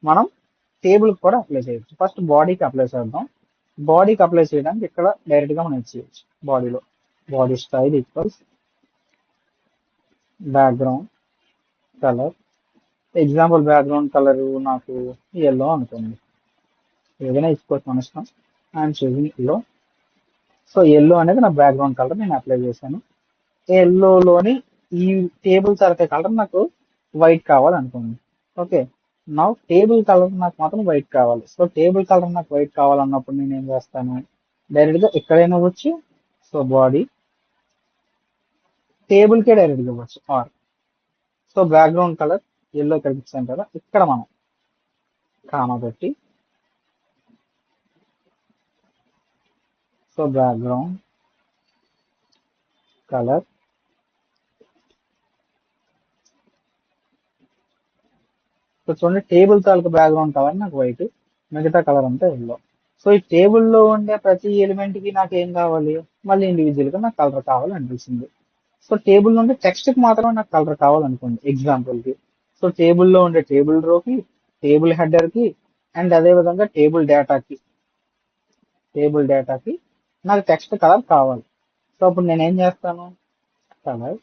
మనం టేబుల్ కూడా అప్లై చేయొచ్చు. ఫస్ట్ బాడీకి అప్లై చేద్దాం. బాడీకి అప్లై చేయడానికి ఇక్కడ డైరెక్ట్ గా మనం చేయొచ్చు. బాడీలో body style equals background colour. Example background colour నాకు ఎల్లో అనుకోండి, ఏదైనా ఇచ్చుకోవచ్చు మన ఇష్టం. I'm choosing yellow. So yellow అనేది నా బ్యాక్గ్రౌండ్ కలర్ నేను అప్లై చేశాను. ఎల్లోలోని ఈ టేబుల్ సరిపోయే కలర్ నాకు వైట్ కావాలనుకోండి. ఓకే, నా టేబుల్ కలర్ నాకు మాత్రం వైట్ కావాలి. సో టేబుల్ కలర్ నాకు వైట్ కావాలన్నప్పుడు నేను ఏం చేస్తాను, డైరెక్ట్ గా ఎక్కడైనా ఇవ్వచ్చు. సో బాడీ టేబుల్ కే డైరెక్ట్ గా ఇవ్వచ్చు or. So background colour yellow ఇక్కడ ఇచ్చాను కదా, ఇక్కడ మనం కామా పెట్టి సో బ్యాక్గ్రౌండ్ కలర్ సో చూడండి, టేబుల్ తాలూకు బ్యాక్గ్రౌండ్ కలర్ నాకు వైట్, మిగతా కలర్ అంతా ఎల్లో. సో ఈ టేబుల్లో ఉండే ప్రతి ఎలిమెంట్ కి నాకు ఏం కావాలి, మళ్ళీ ఇండివిజువల్ గా నాకు కలర్ కావాలనిపిస్తుంది. సో టేబుల్ నుండి టెక్స్ట్ కి మాత్రమే నాకు కలర్ కావాలనుకోండి ఎగ్జాంపుల్ కి. సో టేబుల్లో ఉండే టేబుల్ రోకి, టేబుల్ హెడర్ కి అండ్ అదే విధంగా టేబుల్ డేటాకి నాకు టెక్స్ట్ కలర్ కావాలి. సో అప్పుడు నేను ఏం చేస్తాను, కలర్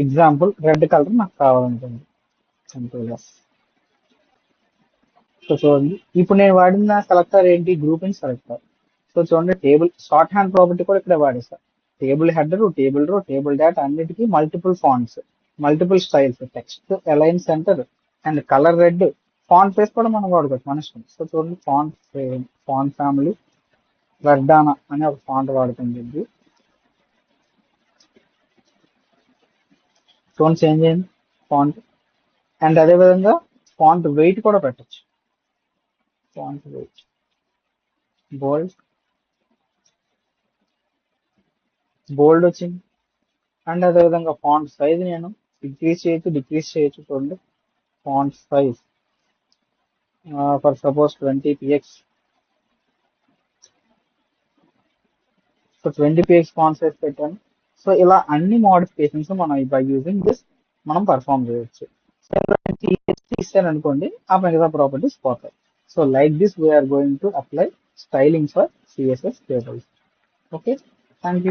ఎగ్జాంపుల్ రెడ్ కలర్ నాకు కావాలనుకోండి. Control yes. సో చూడండి, ఇప్పుడు నేను వాడిన సెలెక్టర్ ఏంటి, గ్రూపింగ్ సెలెక్టర్. సో చూడండి, టేబుల్ షార్ట్ హ్యాండ్ ప్రాపర్టీ కూడా ఇక్కడ వాడేసా. Table header, table row, table data అన్నిటికీ multiple fonts, multiple styles, text align centre and colour red. Font face కూడా మనం వాడుకోవచ్చు మన ఇష్టం. సో చూడండి, ఫాంట్ ఫ్యామిలీ వర్డానా అనే ఒక ఫాంట్ వాడుతుంది. టోన్ చేంజ్ అయింది ఫాంట్. అండ్ అదే విధంగా ఫాంట్ వెయిట్ కూడా పెట్టచ్చు. ఫాంట్ వెయిట్ బోల్డ్ వచ్చింది. అండ్ అదే విధంగా ఫాంట్ సైజ్ నేను ఇంక్రీజ్ చేయొచ్చు, డిక్రీజ్ చేయొచ్చు. చూడండి, font size for suppose 20px. So 20px font size పెట్టాను. సో ఇలా అన్ని మోడిఫికేషన్స్ మనం బై యూజింగ్ దిస్ మనం పర్ఫామ్ చేయొచ్చు. ఇస్తారనుకోండి, ఆ మిగతా ప్రాపర్టీస్ పోతాయి. So like this we're going to apply styling for CSS tables. Okay, thank you.